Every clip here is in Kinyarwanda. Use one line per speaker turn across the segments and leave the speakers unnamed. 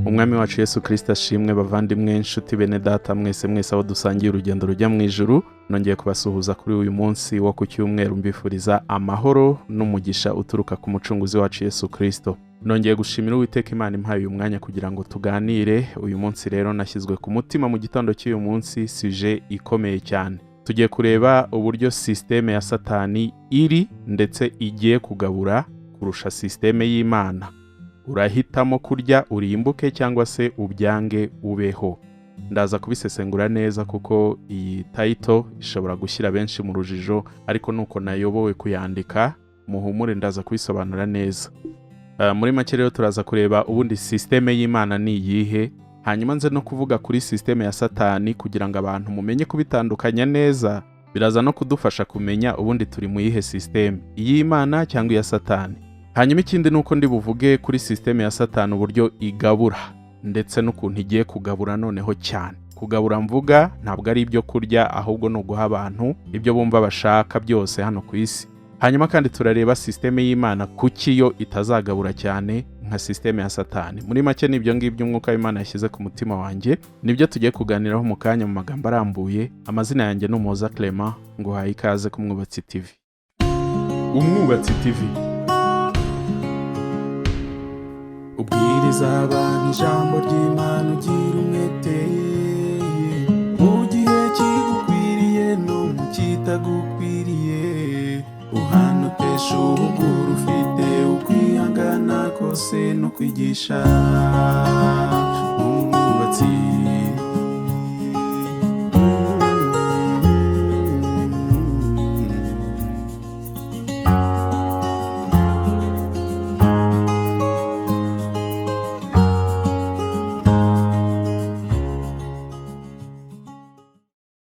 Umwami wacu Yesu Kristo ashimwe bavandimwe inshuti bene data mwese aho dusangiye urugendo rujya mu ijuru. Nongeye kubasuhuza kuri uyu munsi wo ku cyumweru mbifuriza amahoro n'umugisha uturuka ku mucunguzi wacu Yesu Kristo. Nongeye gushimira Uwiteka Imana impaye uyu mwanya kugira ngo tuganire. Uyu munsi rero nashyizwe ku mutima mu gitondo cy'uyu munsi suje ikomeye cyane. Tugiye kureba uburyo systeme ya Satani iri ndetse igiye kugabura kurusha systeme y'Imana. Urahitamo kurya urimbuke cyangwa se ubyange ubeho. Ndaza kubisesengura neza kuko iyi title ishobora gushyira benshi mu rujijo, ariko nuko nayobowe kuyandika muhumure ndaza kubisobanura neza. Muri make rero turaza kureba ubundi systeme y'Imana ni iyihe, hanyuma nze no kuvuga kuri systeme ya Satani kugira ngo abantu mumenye kubitandukanya neza. Biraza no kudufasha kumenya ubundi turi mu yihe systeme, iy'Imana cyangwa iya Satani. Hanyuma ikindi nuko ndi buvuge kuri systeme ya Satani uburyo igabura ndetse n'ukuntu igiye kugabura noneho cyane. Kugabura mvuga ntabwo ari ibyo kurya, ahubwo no guha abantu ibyo bumva bashaka byose hano ku isi. Hanyuma kandi turareba systeme y'Imana kuki yo itazagabura cyane nka systeme ya Satani. Muri make nibyo ngibyo umwuka w'Imana yashyize ku mutima wanjye, nibyo tugiye kuganiraho mu kanya mu magambo arambuye. Amazina yanjye n'Umuhoza Clement, nguhaye ikaze ku Mwubatsi TV. Umwubatsi TV, ubwiriza abantu ijambo ry'Imana ugira umwete, mu gihe kigukwiriye no mu kitagukwiriye, uhanotesha ubuguru ufite ukwihangana kose no kwigisha. Umwubatsi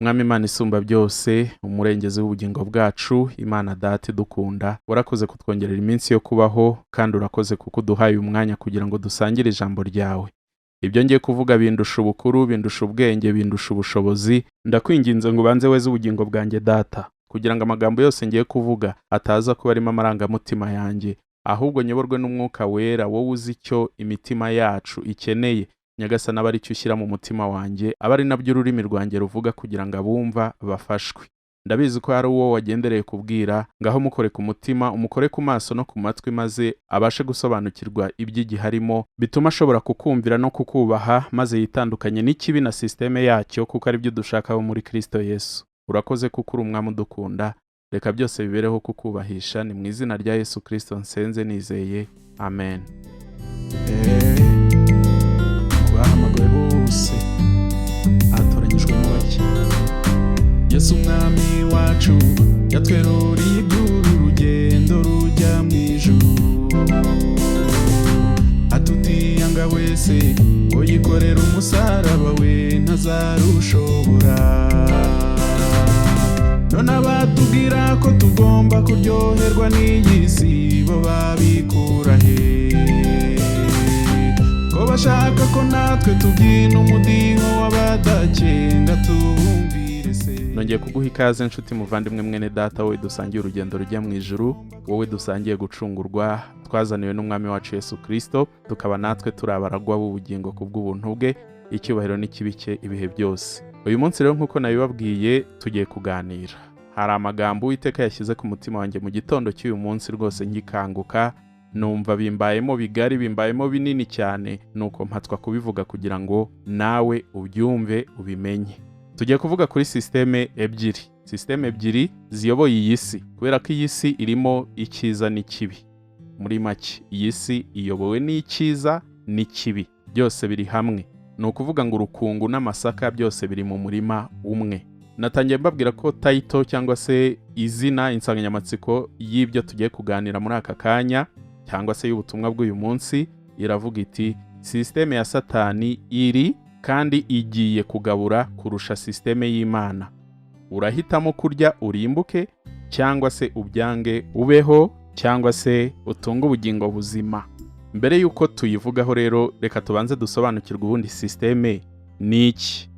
Mwami Imana isumba byose, umurengezi w'ubugingo bwacu, Imana Data idukunda, warakoze kutwongerera iminsi yo kubaho kandi urakoze kuko uduhaye umwanya kugira ngo dusangire ijambo ryawe. Ibyo ngiye kuvuga bindusha ubukuru, bindusha ubwenge, bindusha ubushobozi. Ndakwinginze ngo ubanze weze ubugingo bwanjye Data, kugira ngo amagambo yose ngiye kuvuga ataza kuba arimo amarangamutima yanjye, ahubwo nyoborwe n'Umwuka Wera, wowe uzi icyo imitima yacu ikeneye. Nyagasani aba ari cyo ushyira mu mutima wanjye, aba ari nabyo ururimi rwanjye ruvuga kugira ngo abumva bafashwe. Ndabizi ko hari uwo wagendereye kubwira, ngaho mukore ku mutima, umukore ku maso no ku matwi, maze abashe gusobanukirwa iby'igiharimo, bituma ashobora kukumvira no kukubaha, maze yitandukanye n'ikibi na systeme yacyo, kuko ari byo dushakaho muri Kristo Yesu. Urakoze kuko uri Umwami udukunda, reka byose bibereho kukubahisha. Ni mu izina rya Yesu Kristo nsenze nizeye, amen. Bahamagawe bose atoranyijwe mu bake. Yesu Umwami wacu yatweruriye iby'uru rugendo rujya mu ijuru, atutiyanga wese ngo yikorere umusaraba we ntazarushobora. None abatubwira ko tugomba kuryoherwa n'iyi si bo babikura he? Ko bashaka ko natwe tubyina umudiho w'abadakenga tubumvire se. Nongeye kuguha ikaze nshuti muvandimwe mwene data, wowe dusangiye urugendo rujya mu ijuru, wowe dusangiye gucungurwa, twazaniwe n'Umwami wacu Yesu Kristo, tukaba natwe turi abaragwa b'ubugingo kubw'ubuntu bwe, icyubahiro n'ikibike ibihe byose. Uyu munsi rero nk'uko nabibabwiye tugiye kuganira. Hari amagambo Uwiteka yashyize ku mutima wanjye mu gitondo cy'uyu munsi, rwose ngikanguka numva bimbayemo bigari, bimbayemo binini cyane, nuko mpatwa kubivuga kugira ngo nawe ubyumve ubimenye. Tugiye kuvuga kuri systeme ebyiri. Systeme ebyiri ziyoboye iyi si, kubera ko iyi si irimo icyiza n'ikibi. Muri make iyi si iyobowe n'icyiza n'ikibi, byose biri hamwe. Ni ukuvuga ngo urukungu n'amasaka byose biri mu murima umwe. Natangiye mbabwira ko title cyangwa se izina, insanganyamatsiko y'ibyo tugiye kuganira muri aka kanya cyangwa se y'ubutumwa bw'uyu munsi iravuga iti systeme ya Satani iri kandi igiye kugabura kurusha systeme y'Imana. Urahitamo kurya urimbuke cyangwa se ubyange ubeho, cyangwa se utunge ubugingo buzima. Mbere yuko tuyivugaho rero, reka tubanze dusobanukirwe ubundi systeme ni iki.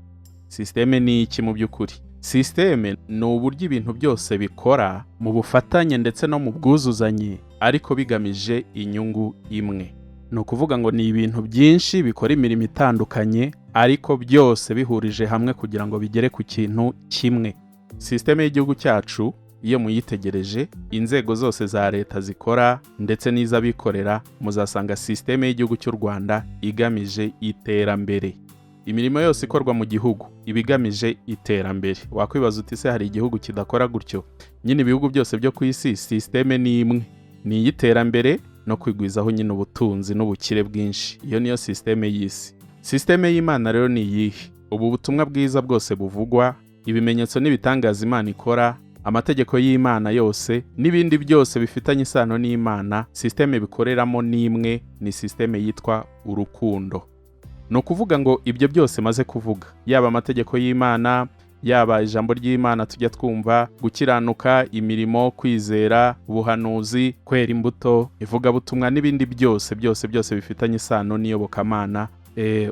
Systeme ni iki mu by'ukuri? Systeme ni uburyo ibintu byose bikora mu bufatanye ndetse no mu bwuzuzanye, ariko bigamije inyungu imwe. ni ukuvuga ngo ni ibintu byinshi bikora imirimo itandukanye ariko byose bihurije hamwe kugira ngo bigere ku kintu kimwe. Sisiteme y'igihugu cyacu iyo muyitegereje, inzego zose za leta zikora ndetse n'iz'abikorera, muzasanga sisiteme y'igihugu cy'u Rwanda igamije iterambere. Imirimo yose ikorwa mu gihugu ibigamije iterambere. Wakwibaza uti se hari igihugu kidakora gutyo? Nyine ibihugu byose byo ku isi sisiteme ni imwe, ni iy'iterambere no kwigwizaho nyine ubutunzi n'ubukire bwinshi. Iyo niyo sisiteme y'isi. Sisiteme y'Imana rero ni iyihe? Ubu butumwa bwiza bwose buvugwa, ibimenyetso n'ibitangaza Imana ikora, amategeko y'Imana yose n'ibindi byose bifitanye isano n'Imana, sisiteme bikoreramo n'imwe, ni sisiteme yitwa urukundo. No kuvuga ngo ibyo byose maze kuvuga, yaba amategeko y'Imana, yaba ijambo ry'Imana tujya twumva, gukiranuka, imirimo, kwizera, ubuhanuzi, kwera imbuto, ivugabutumwa n'ibindi byose bifitanye isano n'iyobokamana,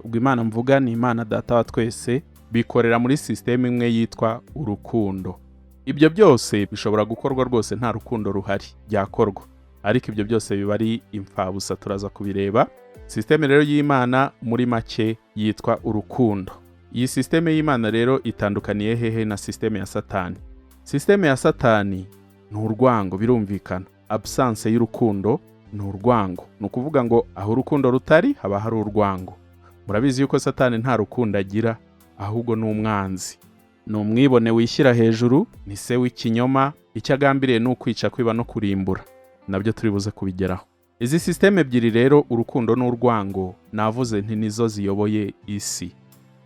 ubwo Imana mvuga ni Imana Data wa twese, bikorera muri sisiteme imwe yitwa urukundo. Ibyo byose bishobora gukorwa rwose nta rukundo ruhari, byakorwa, ariko ibyo byose biba ari imfabusa, turaza kubireba. Sisiteme rero y'Imana muri make yitwa urukundo. Iyi sisiteme y'Imana rero itandukaniye hehe na sisiteme ya Satani? Sisiteme ya Satani ni urwango, birumvikana. Absence y'urukundo ni urwango. Ni ukuvuga ngo aho urukundo rutari haba hari urwango. Murabizi yuko Satani nta rukundo agira, ahubwo ni umwanzi. Ni umwibone wishyira hejuru, ni se w'ikinyoma, icyo agambiriye ni ukwica, kwiba no kurimbura. Nabyo turi buze kubigeraho. Izi sisiteme ebyiri rero, urukundo n'urwango, navuze nti nizo ziyoboye isi.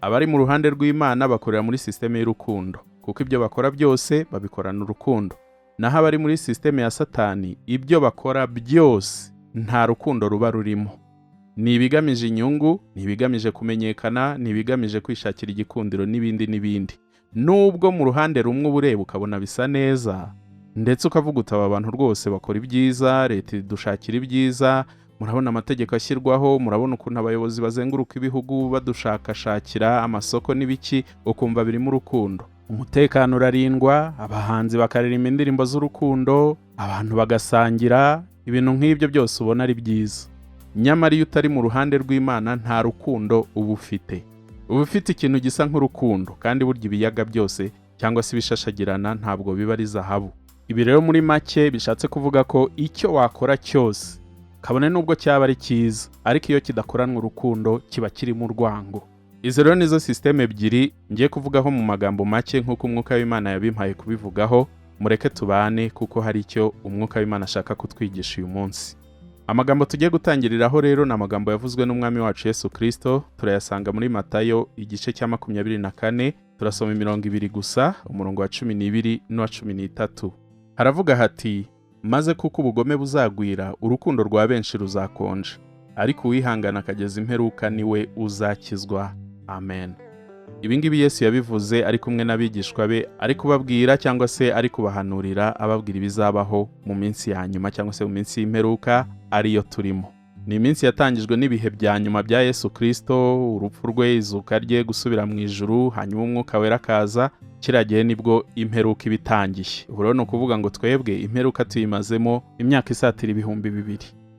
Abari mu ruhande rw'Imana bakorera muri sisiteme y'urukundo, kuko ibyo bakora byose babikorana urukundo. Naho abari muri sisiteme ya Satani, ibyo bakora byose nta rukundo ruba rurimo. Ni ibigamije inyungu, ni ibigamije kumenyekana, ni ibigamije kwishakira igikundiro n'ibindi. Nubwo mu ruhande rumwe ubureba ukabona bisa neza, ndetse ukavuga uti aba bantu rwose bakora ibyiza, leta idushakira ibyiza, murabona amategeko ashyirwaho, murabona ukuntu abayobozi bazenguruka ibihugu badushakashakira amasoko n'ibiki, ukumva birimo urukundo. Umutekano urarindwa, abahanzi bakaririmba indirimbo z'urukundo, abantu bagasangira, ibintu nk'ibyo byose ubona ari byiza. Nyamara iyo utari mu ruhande rw'Imana nta rukundo uba ufite. Uba ufite ikintu gisa nk'urukundo, kandi burya ibiyaga byose cyangwa se ibishashagirana ntabwo biba ari zahabu. Ibi rero muri make bishatse kuvuga ko icyo wakora cyose, kabone nubwo cyaba ari cyiza, ariko iyo kidakoranwa urukundo kiba kirimo urwango. Izo rero nizo sisiteme ebyiri ngiye kuvugaho mu magambo make nk'uko Umwuka w'Imana yabimpaye kubivugaho. Mureke tubane kuko hari icyo Umwuka w'Imana ashaka kutwigisha uyu munsi. Amagambo tugiye gutangiriraho rero ni amagambo yavuzwe n'Umwami wacu Yesu Kristo. Turayasanga muri Matayo igice cya 24, turasoma imirongo 2 gusa, umurongo wa 12 n'uwa 13. Haravuga hati, maze kuko ubugome buzagwira, urukundo rwa benshi ruzakonja, ariko uwihangana akageza imperuka niwe uzakizwa. Amen. Ibi ngibi Yesu yabivuze ari kumwe n'abigishwa be, ari kubabwira cyangwa se ari kubahanurira, ababwira ibizabaho mu minsi ya nyuma cyangwa se mu minsi y'imperuka ariyo turimo. Ni iminsi yatangijwe n'ibihe bya nyuma bya Yesu Kristo, urupfu rwe, izuka rye, gusubira mu ijuru, hanyuma Umwuka Wera akaza. Kiragiye nibwo imperuka ibitangiye. Ubu rero ni ukuvuga ngo twebwe imperuka tuyimazemo imyaka isatira 2000.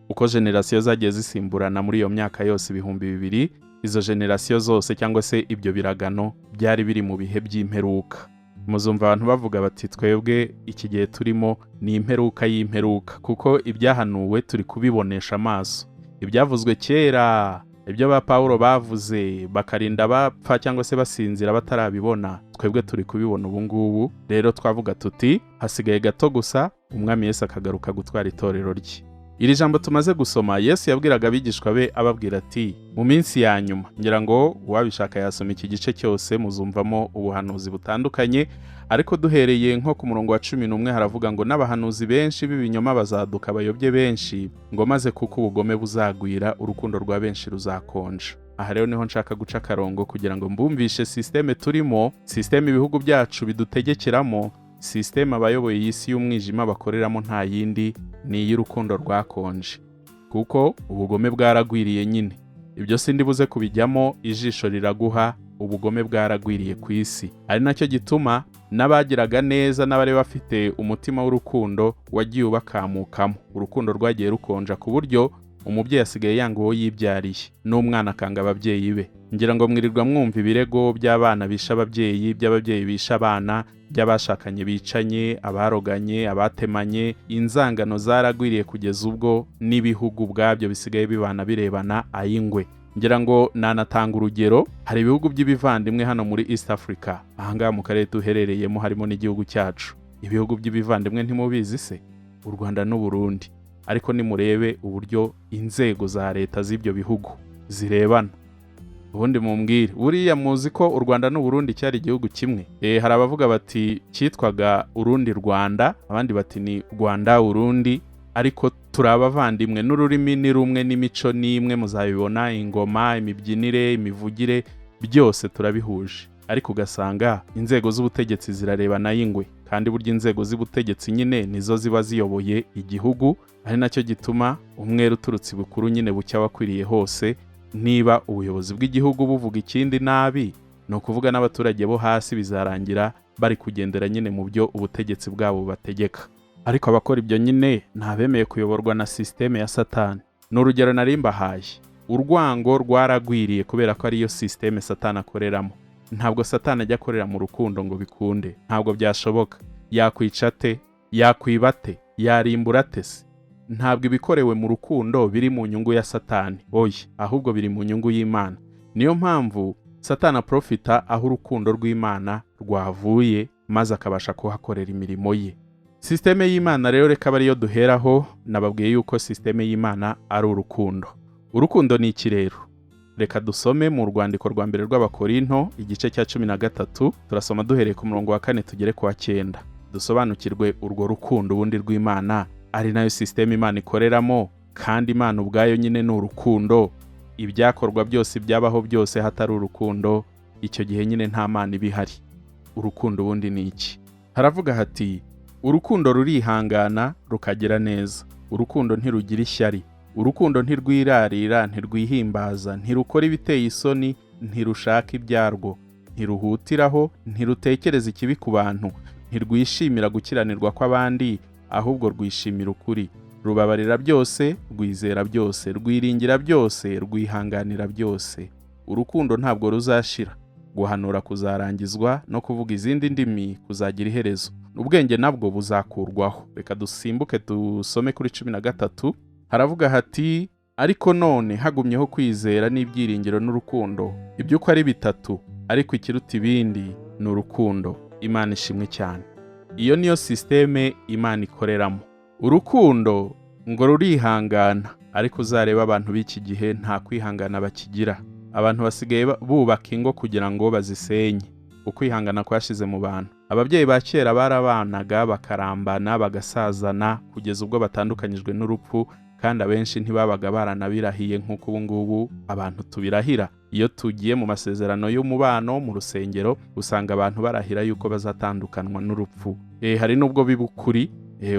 Uko generasiyo zagiye zisimburana muri iyo myaka yose 2000, izo generasiyo zose cyangwa se ibyo biragano byari biri mu bihe by'imperuka. Muzumva abantu bavuga bati twebwe iki gihe turimo ni imperuka y'imperuka, kuko ibyahanuwe turi kubibonesha amaso. Ibyavuzwe kera, ibyo ba Paulo bavuze bakarinda bapfa cyangwa se basinzira batarabibona, twebwe turi kubibona ubu ngubu. Rero twavuga tuti hasigaye gato gusa Umwami Yesu akagaruka gutwara itorero rye. Iri jambo tumaze gusoma, Yesu yabwiraga abigishwa be ababwira ati, mu minsi ya nyuma, ngira ngo uwabishaka yasoma iki gice cyose, muzumvamo ubuhanuzi butandukanye, ariko duhereye nko ku murongo wa 11 haravuga ngo n'abahanuzi benshi b'ibinyoma bazaduka bayobye benshi, ngo maze kuko ubugome buzagwira, urukundo rwa benshi ruzakonja. Aha rero niho nshaka guca akarongo kugira ngo mbumvishe sisiteme turimo, sisiteme ibihugu byacu bidutegekeramo, sisiteme abayoboye iyi si y'umwijima bakoreramo nta yindi, ni iy'urukundo rwakonje. Kuko ubugome bwaragwiriye nyine. Ibyo sindi buze kubijyamo, ijisho riraguha, ubugome bwaragwiriye ku isi. Ari nacyo gituma n'abagiraga neza n'abari bafite umutima w'urukundo wagiye ubakamukamo. Urukundo rwagiye rukonja ku buryo umubyeyi asigaye yanga uwo yibyariye n'umwana akanga ababyeyi be. Ngira ngo mwirirwa mwumva ibirego by'abana bisha ababyeyi, by'ababyeyi bisha abana, by'abashakanye bicanye, abaroganye, abatemanye. Inzangano zaragwiriye kugeza ubwo n'ibihugu ubwabyo bisigaye bibana birebana ayingwe. Ngira ngo nanatanga urugero, hari ibihugu by'ibivandimwe hano muri East Africa, ahangaha mu karere duherereyemo harimo n'igihugu cyacu. Ibihugu by'ibivandimwe ntimubizi se? U Rwanda n'u Burundi. Ariko nimurebe uburyo inzego za leta z'ibyo bihugu zirebana. Ubundi mumbwire, buriya muzi ko u Rwanda n'u Burundi cyari igihugu kimwe? Hari abavuga bati cyitwaga Urundi Rwanda, abandi bati ni Rwanda Urundi, ariko turi abavandimwe, n'ururimi ni rumwe, n'imico ni imwe, muzabibona, ingoma, imibyinire, imivugire, byose turabihuje. Ariko ugasanga inzego z'ubutegetsi zirarebana y'ingwe, kandi burya inzego z'ubutegetsi nyine nizo ziba ziyoboye igihugu, ari nacyo gituma umwere uturutse bukuru nyine bucya wakwiriye hose. Niba ubuyobozi bw'igihugu buvuga ikindi nabi, no kuvuga n'abaturage bo hasi bizarangira bari kugendera nyine mu byo ubutegetsi bwabo bategeka. Ariko abakora ibyo nyine ntabemeye kuyoborwa na systeme ya Satani. N'urugero nari mbahaye, urwango rwaragwiriye kubera ko ariyo systeme Satani akoreramo. Ntabwo Satani ajya akorera mu rukundo ngo bikunde, ntabwo byashoboka. Yakwica te, yakwiba te, yarimbura te se? Ntabwo ibikorewe mu rukundo biri mu nyungu ya Satani, oya, ahubwo biri mu nyungu y'Imana. Niyo mpamvu Satani aprofita aho urukundo rw'Imana rwavuye, maze akabasha kuhakorera imirimo ye. Systeme y'Imana rero reka bariyo duheraho. Nababwiye yuko systeme y'Imana ari urukundo. Urukundo ni iki rero? Reka dusome mu rwandiko rwa mbere rw'Abakorinto igice cya 13, turasoma duhereye ku murongo wa 4 tugere ku wa 9. Dusobanukirwe urwo rukundo ubundi rw'Imana, ari nayo systeme Imana ikoreramo, kandi Imana ubwayo nyine ni urukundo. Ibyakorwa byose byabaho byose hatari urukundo, icyo gihe nyine nta Mana ibihari. Urukundo ubundi ni iki? Haravuga hati, urukundo rurihangana rukagira neza, urukundo ntirugira ishyari, urukundo ntirwirarira, ntirwihimbaza, ntirukora ibiteye isoni, ntirushaka ibyarwo, ntiruhutiraho, ntirutekereza ikibi ku bantu, ntirwishimira gukiranirwa kw'abandi, ahubwo rwishimira ukuri. Rubabarira byose, rwizera byose, rwiringira byose, rwihanganira byose. Urukundo ntabwo ruzashira. Guhanura kuzarangizwa, no kuvuga izindi ndimi kuzagira iherezo. Ubwenge nabwo buzakurwaho. Reka dusimbuke dusome kuri 13. Haravuga hati, ariko none hagumyeho kwizera n'ibyiringiro n'urukundo, ibyo uko ari bitatu, ariko ikiruta ibindi ni urukundo. Imana ishimwe cyane. Iyo niyo systeme Imana ikoreramo. Urukundo ngo rurihangana, ariko uzareba abantu b'iki gihe nta kwihangana bakigira. Abantu basigaye bubaka ingo kugira ngo bazisenye. Ukwihangana kwashize mu bantu. Ababyeyi ba kera barabanaga bakarambana bagasazana kugeza ubwo batandukanyijwe n'urupfu, kandi abenshi ntibabaga baranabirahiye nk'uko ubu ngubu abantu tubirahira. Iyo tugiye mu masezerano y'umubano mu rusengero, usanga abantu barahira yuko bazatandukanwa n'urupfu. Hari nubwo bibukuri,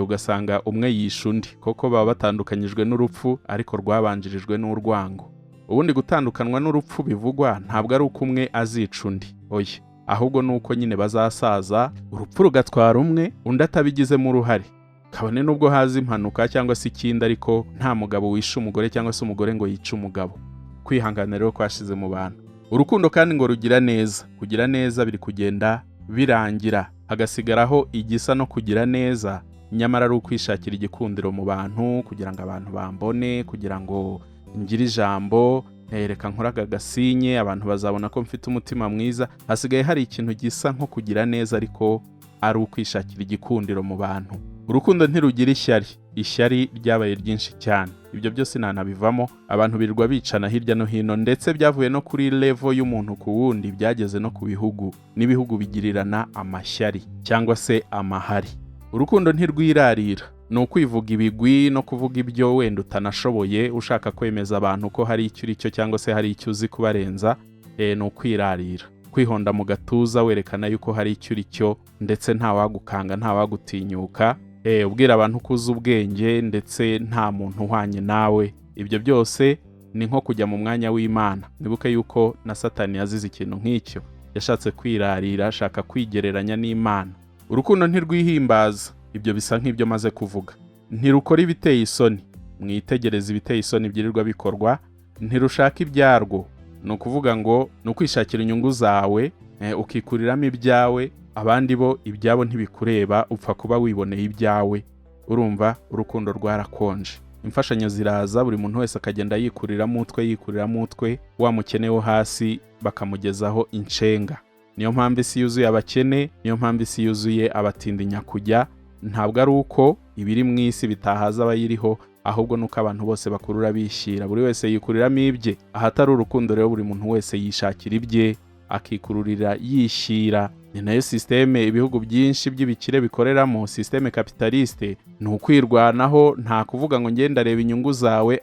ugasanga umwe yisha undi, koko baba batandukanyijwe n'urupfu, ariko rwabanjirijwe n'urwango. Ubundi gutandukanwa n'urupfu bivugwa ntabwo ari uko umwe azica undi, oya, ahubwo nuko nyine bazasaza, urupfu rugatwara umwe, undi atabigizemo uruhare. Kabone nubwo haza impanuka cyangwa se ikindi, ariko nta mugabo wisha umugore cyangwa se umugore ngo yice umugabo. Kwihangana rero kwashize mu bantu. Urukundo kandi ngo rugira neza. Kugira neza biri kugenda birangira, hagasigaraho igisa no kugira neza, nyamara ari ukwishakira igikundiro mu bantu, kugira ngo abantu bambone, kugira ngo ngire ijambo, reka nkoraga gasinye, abantu bazabona ko mfite umutima mwiza. Hasigaye hari ikintu gisa nko kugira neza, ariko ari ukwishakira igikundiro mu bantu. Urukundo ntirugira ishyari. Ishyari ryabaye ryinshi cyane. Ibyo byose ntanabivamo. Abantu birirwa bicana hirya no hino, ndetse byavuye no kuri level y'umuntu ku wundi, byageze no ku bihugu, n'ibihugu bigirirana amashyari cyangwa se amahari. Urukundo ntirwirarira. Ni ukwivuga ibigwi no kuvuga ibyo wenda utanashoboye, ushaka kwemeza abantu ko hari icyo uri cyo cyangwa se hari icyo uzi kubarenza. Ni ukwirarira. Kwihonda mu gatuza werekana yuko hari icyo uri cyo, ndetse nta wagukanga, nta wagutinyuka. Ubwira abantu ko uzi ubwenge, ndetse nta muntu uhwanye nawe. Ibyo byose ni nko kujya mu mwanya w'Imana. Mwibuke yuko na Satani yazize ikintu nk'icyo. Yashatse kwirarira, ashaka kwigereranya n'Imana. Urukundo ntirwihimbaza. Ibyo bisa nk'ibyo maze kuvuga. Ntirukora ibiteye isoni. mwitegereze ibiteye isoni byirirwa bikorwa, ntirushaka ibyarwo. Ni ukuvuga ngo ni ukwishakira inyungu zawe, ukikuriramo ibyawe, abandi bo ibyabo ntibikureba, upfa kuba wiboneye ibyawe. Urumva urukundo rwarakonje. Imfashanyo ziraza, buri muntu wese akagenda yikuriramo utwe, wa mukene wo hasi bakamugezaho incenga. Niyo mpamvu isi yuzuye abakene, niyo mpamvu isi yuzuye abatindinya kujya. Ntabwo ari uko ibiri mu isi bitahaza abayiriho, ahubwo nuko abantu bose bakurura bishyira, buri wese yikuriramo ibye. Ahatari urukundo rero buri muntu wese yishakira ibye, akikururira yishyira. Ni nayo systeme ibihugu byinshi by'ibikire bikoreramo, systeme capitaliste. Ni ukwirwanaho, nta kuvuga ngo ngenda reba inyungu zawe,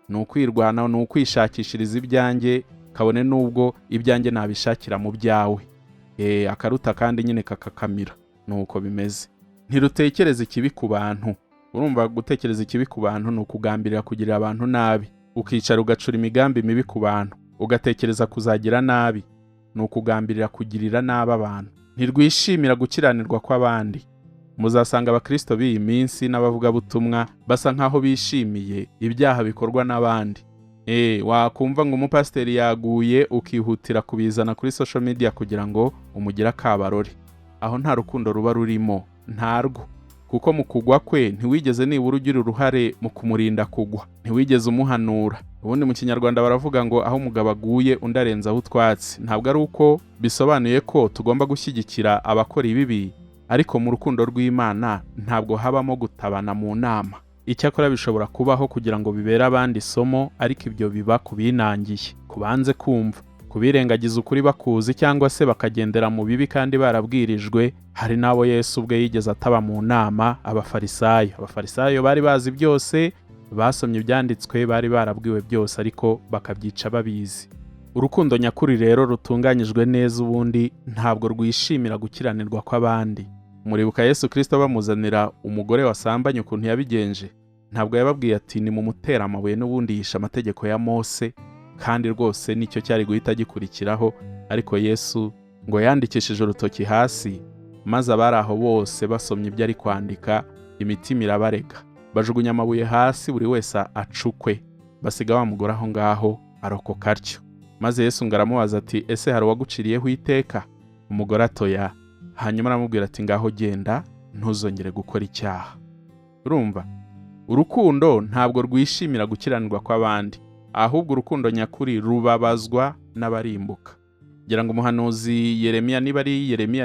ni ukwirwanaho, ni ukwishakishiriza ibyanjye, kabone nubwo ibyanjye nabishakira mu byawe. Akaruta kandi nyine kakakamira. Nuko bimeze. Ntirutekereze ikibi ku bantu. Urumva gutekereza ikibi ku bantu ni ukugambirira kugirira abantu nabi, ukicara ugacura imigambi mibi ku bantu, ugatekereza kuzagira nabi. Ni ukugambirira kugirira nabi abantu. Ntirwishimira gukiranirwa kw'abandi. Muzasanga abakristo b'iyi minsi n'abavugabutumwa basa nkaho bishimiye ibyaha bikorwa n'abandi. Wakumva ngo umupasiteri yaguye, ukihutira kubizana kuri social media kugira ngo umugire akabarore. Aho nta rukundo ruba rurimo, ntarwo. Kuko mu kugwa kwe ntiwigeze nibura ugira uruhare mu kumurinda kugwa, ntiwigeze umuhanura. Ubundi mu Kinyarwanda baravuga ngo aho umugabo aguye undi arenzaho utwatsi. Ntabwo ari uko bisobanuye ko tugomba gushyigikira abakora ibibi, ariko mu rukundo rw'Imana ntabwo habamo gutabana mu nama. Icyakora bishobora kubaho kugira ngo bibere abandi isomo, ariko ibyo biba kubinangiye, kubanze kumva, kubirengagiza ukuri bakuzi cyangwa se bakagendera mu bibi kandi barabwirijwe. Hari nabo Yesu ubwe yigeze ataba mu nama, abafarisayo bari bazi byose, basomye ibyanditswe, bari barabwiwe byose, ariko bakabyica babizi. Urukundo nyakuri rero rutunganyijwe neza ubundi ntabwo rwishimira gukiranirwa kw'abandi. Muribuka Yesu Kristo bamuzanira umugore wasambanye ukuntu yabigenje. Ntabwo yababwiye ati ni mu mutera amabuye n'ubundi yisha amategeko ya Mose, kandi rwose nicyo cyari guhita gikurikiraho. Ariko Yesu ngo yandikishije urutoki hasi, maze abari aho bose basomye ibyo ari kwandika, imitima irabarega, bajugunya amabuye hasi, buri wese acukwe, basiga wa mugore aho ngaho arokoka atyo. Maze Yesu ngo aramubaza ati, ese hari uwaguciriyeho iteka? Umugore atoya. Hanyuma aramubwira ati, ngaho genda, ntuzongere gukora icyaha. Urumva, urukundo ntabwo rwishimira gukiranirwa kw'abandi, ahubwo urukundo nyakuri rubabazwa n'abarimbuka. Ngira ngo umuhanuzi Yeremiya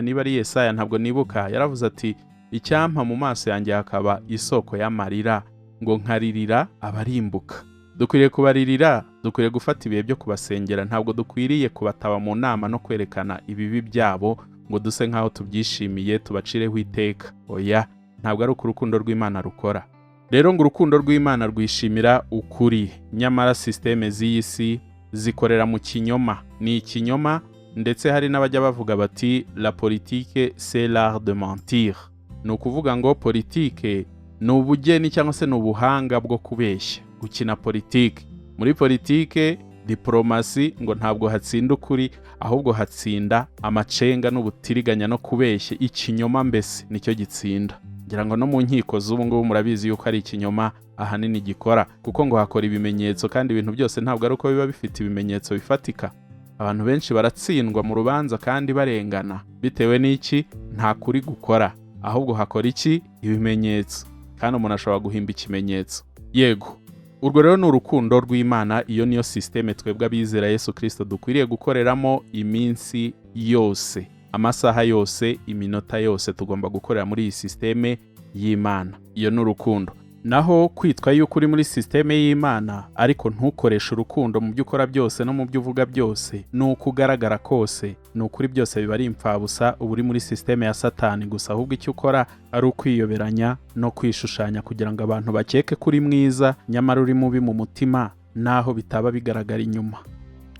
niba ari Yesaya ntabwo nibuka, yaravuze ati, icyampa mu maso yanjye hakaba isoko y'amarira, ngo nkaririra abarimbuka. Dukwiriye kubaririra, dukwiriye gufata ibihe byo kubasengera, ntabwo dukwiriye kubataba mu nama no kwerekana ibibi byabo ngo duse nkaho tubyishimiye tubacireho iteka. Oya, ntabwo ari uko urukundo rw'Imana rukora. Rero ngo urukundo rw'Imana rwishimira ukuri, nyamara systeme z'iyi si zikorera mu kinyoma. Ni ikinyoma, ndetse hari n'abajya bavuga bati la politique c'est l'art de mentir. Ni ukuvuga ngo politike ni ubugeni cyangwa se ni ubuhanga bwo kubeshya, gukina politike. Muri politike diplomasi ngo ntabwo hatsinda ukuri, ahubwo hatsinda amacenga n'ubutiriganya no kubeshya. Ikinyoma mbese nicyo gitsinda. Ngira ngo no mu nkiko z'ubu ngubu murabizi yuko ari ikinyoma ahanini gikora, kuko ngo hakora ibimenyetso, kandi ibintu byose ntabwo ari uko biba bifite ibimenyetso bifatika. Abantu benshi baratsindwa mu rubanza kandi barengana, bitewe n'iki? Nta kuri gukora, ahubwo hakora iki? Ibimenyetso. Kandi umuntu ashobora guhimba ikimenyetso. Yego, urwo rero ni urukundo rw'Imana. Iyo niyo systeme twebwe abizera Yesu Kristo dukwiriye gukoreramo iminsi yose, amasaha yose, iminota yose tugomba gukorera muri iyi systeme y'Imana. Iyo ni urukundo. Naho kwitwa yuko uri muri systeme y'Imana ariko ntukoreshe urukundo mu byo ukora byose no mu byo uvuga byose, nuko ugaragara kose, nukuri byose biba ari impfabusa, uba uri muri systeme ya Satani gusa. Ahubwo icyo ukora ari ukwiyoberanya no kwishushanya kugira ngo abantu bakeke kuri mwiza, nyamara uri mubi mu mutima, naho bitaba bigaragara inyuma.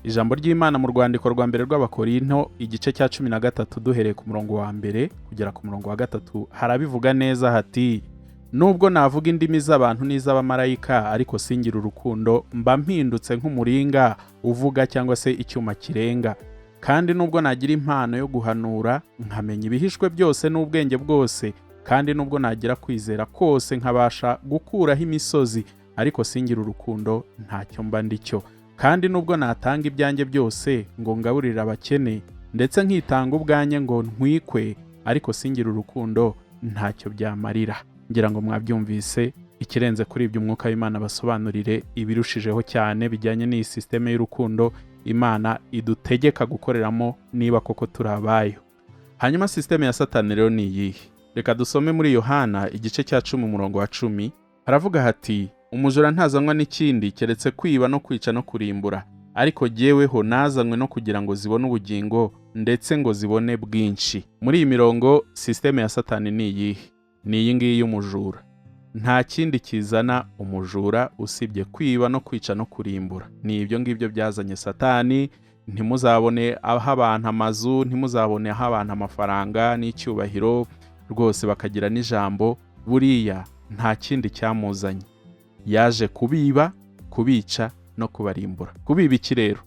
Ijambo ry'Imana mu rwandiko rwa mbere rw'Abakorinto igice cya 13 duhereye ku murongo wa 1 kugera ku murongo wa 3 harabivuga neza hati, nubwo navuga indimi z'abantu n'iz'abamarayika ariko singira urukundo, mba mpindutse nk'umuringa uvuga cyangwa se icyuma kirenga. Kandi nubwo nagira impano yo guhanura, nkamenya ibihishwe byose n'ubwenge bwose, kandi nubwo nagira kwizera kose nkabasha gukuraho imisozi, ariko singira urukundo ntacyo mba ndicyo. Kandi nubwo natanga ibyanjye byose ngo ngaburire abakene ndetse nkitanga ubwanjye ngo ntwikwe, ariko singira urukundo ntacyo byamarira. Ngira ngo mwabyumvise. Ikirenze kuri ibyo umwuka w'Imana basobanurire ibirushijeho cyane bijyanye n'iyi systeme y'urukundo Imana idutegeka gukoreramo niba koko turabayo. Hanyuma systeme ya Satani rero ni iyihe? Reka dusome muri Yohana igice cya 10 umurongo wa 10. Haravuga hati, umujura ntazanywa n'ikindi keretse kwiba no kwica no kurimbura, ariko jyeweho nazanywe no kugira ngo zibone ubugingo ndetse ngo zibone bwinshi. Muri iyi mirongo systeme ya Satani ni iyihe? Ni iyi ngiyi y'umujura. Nta kindi kizana umujura usibye kwiba no kwica no kurimbura. Ni ibyo ngibyo byazanye Satani. Ntimuzabone aho abantu amazu, ntimuzabone aho abantu amafaranga n'icyubahiro, rwose bakagira n'ijambo. Buriya nta kindi cyamuzanye. Yaje kubiba, kubica no kubarimbura. Kubiba iki rero?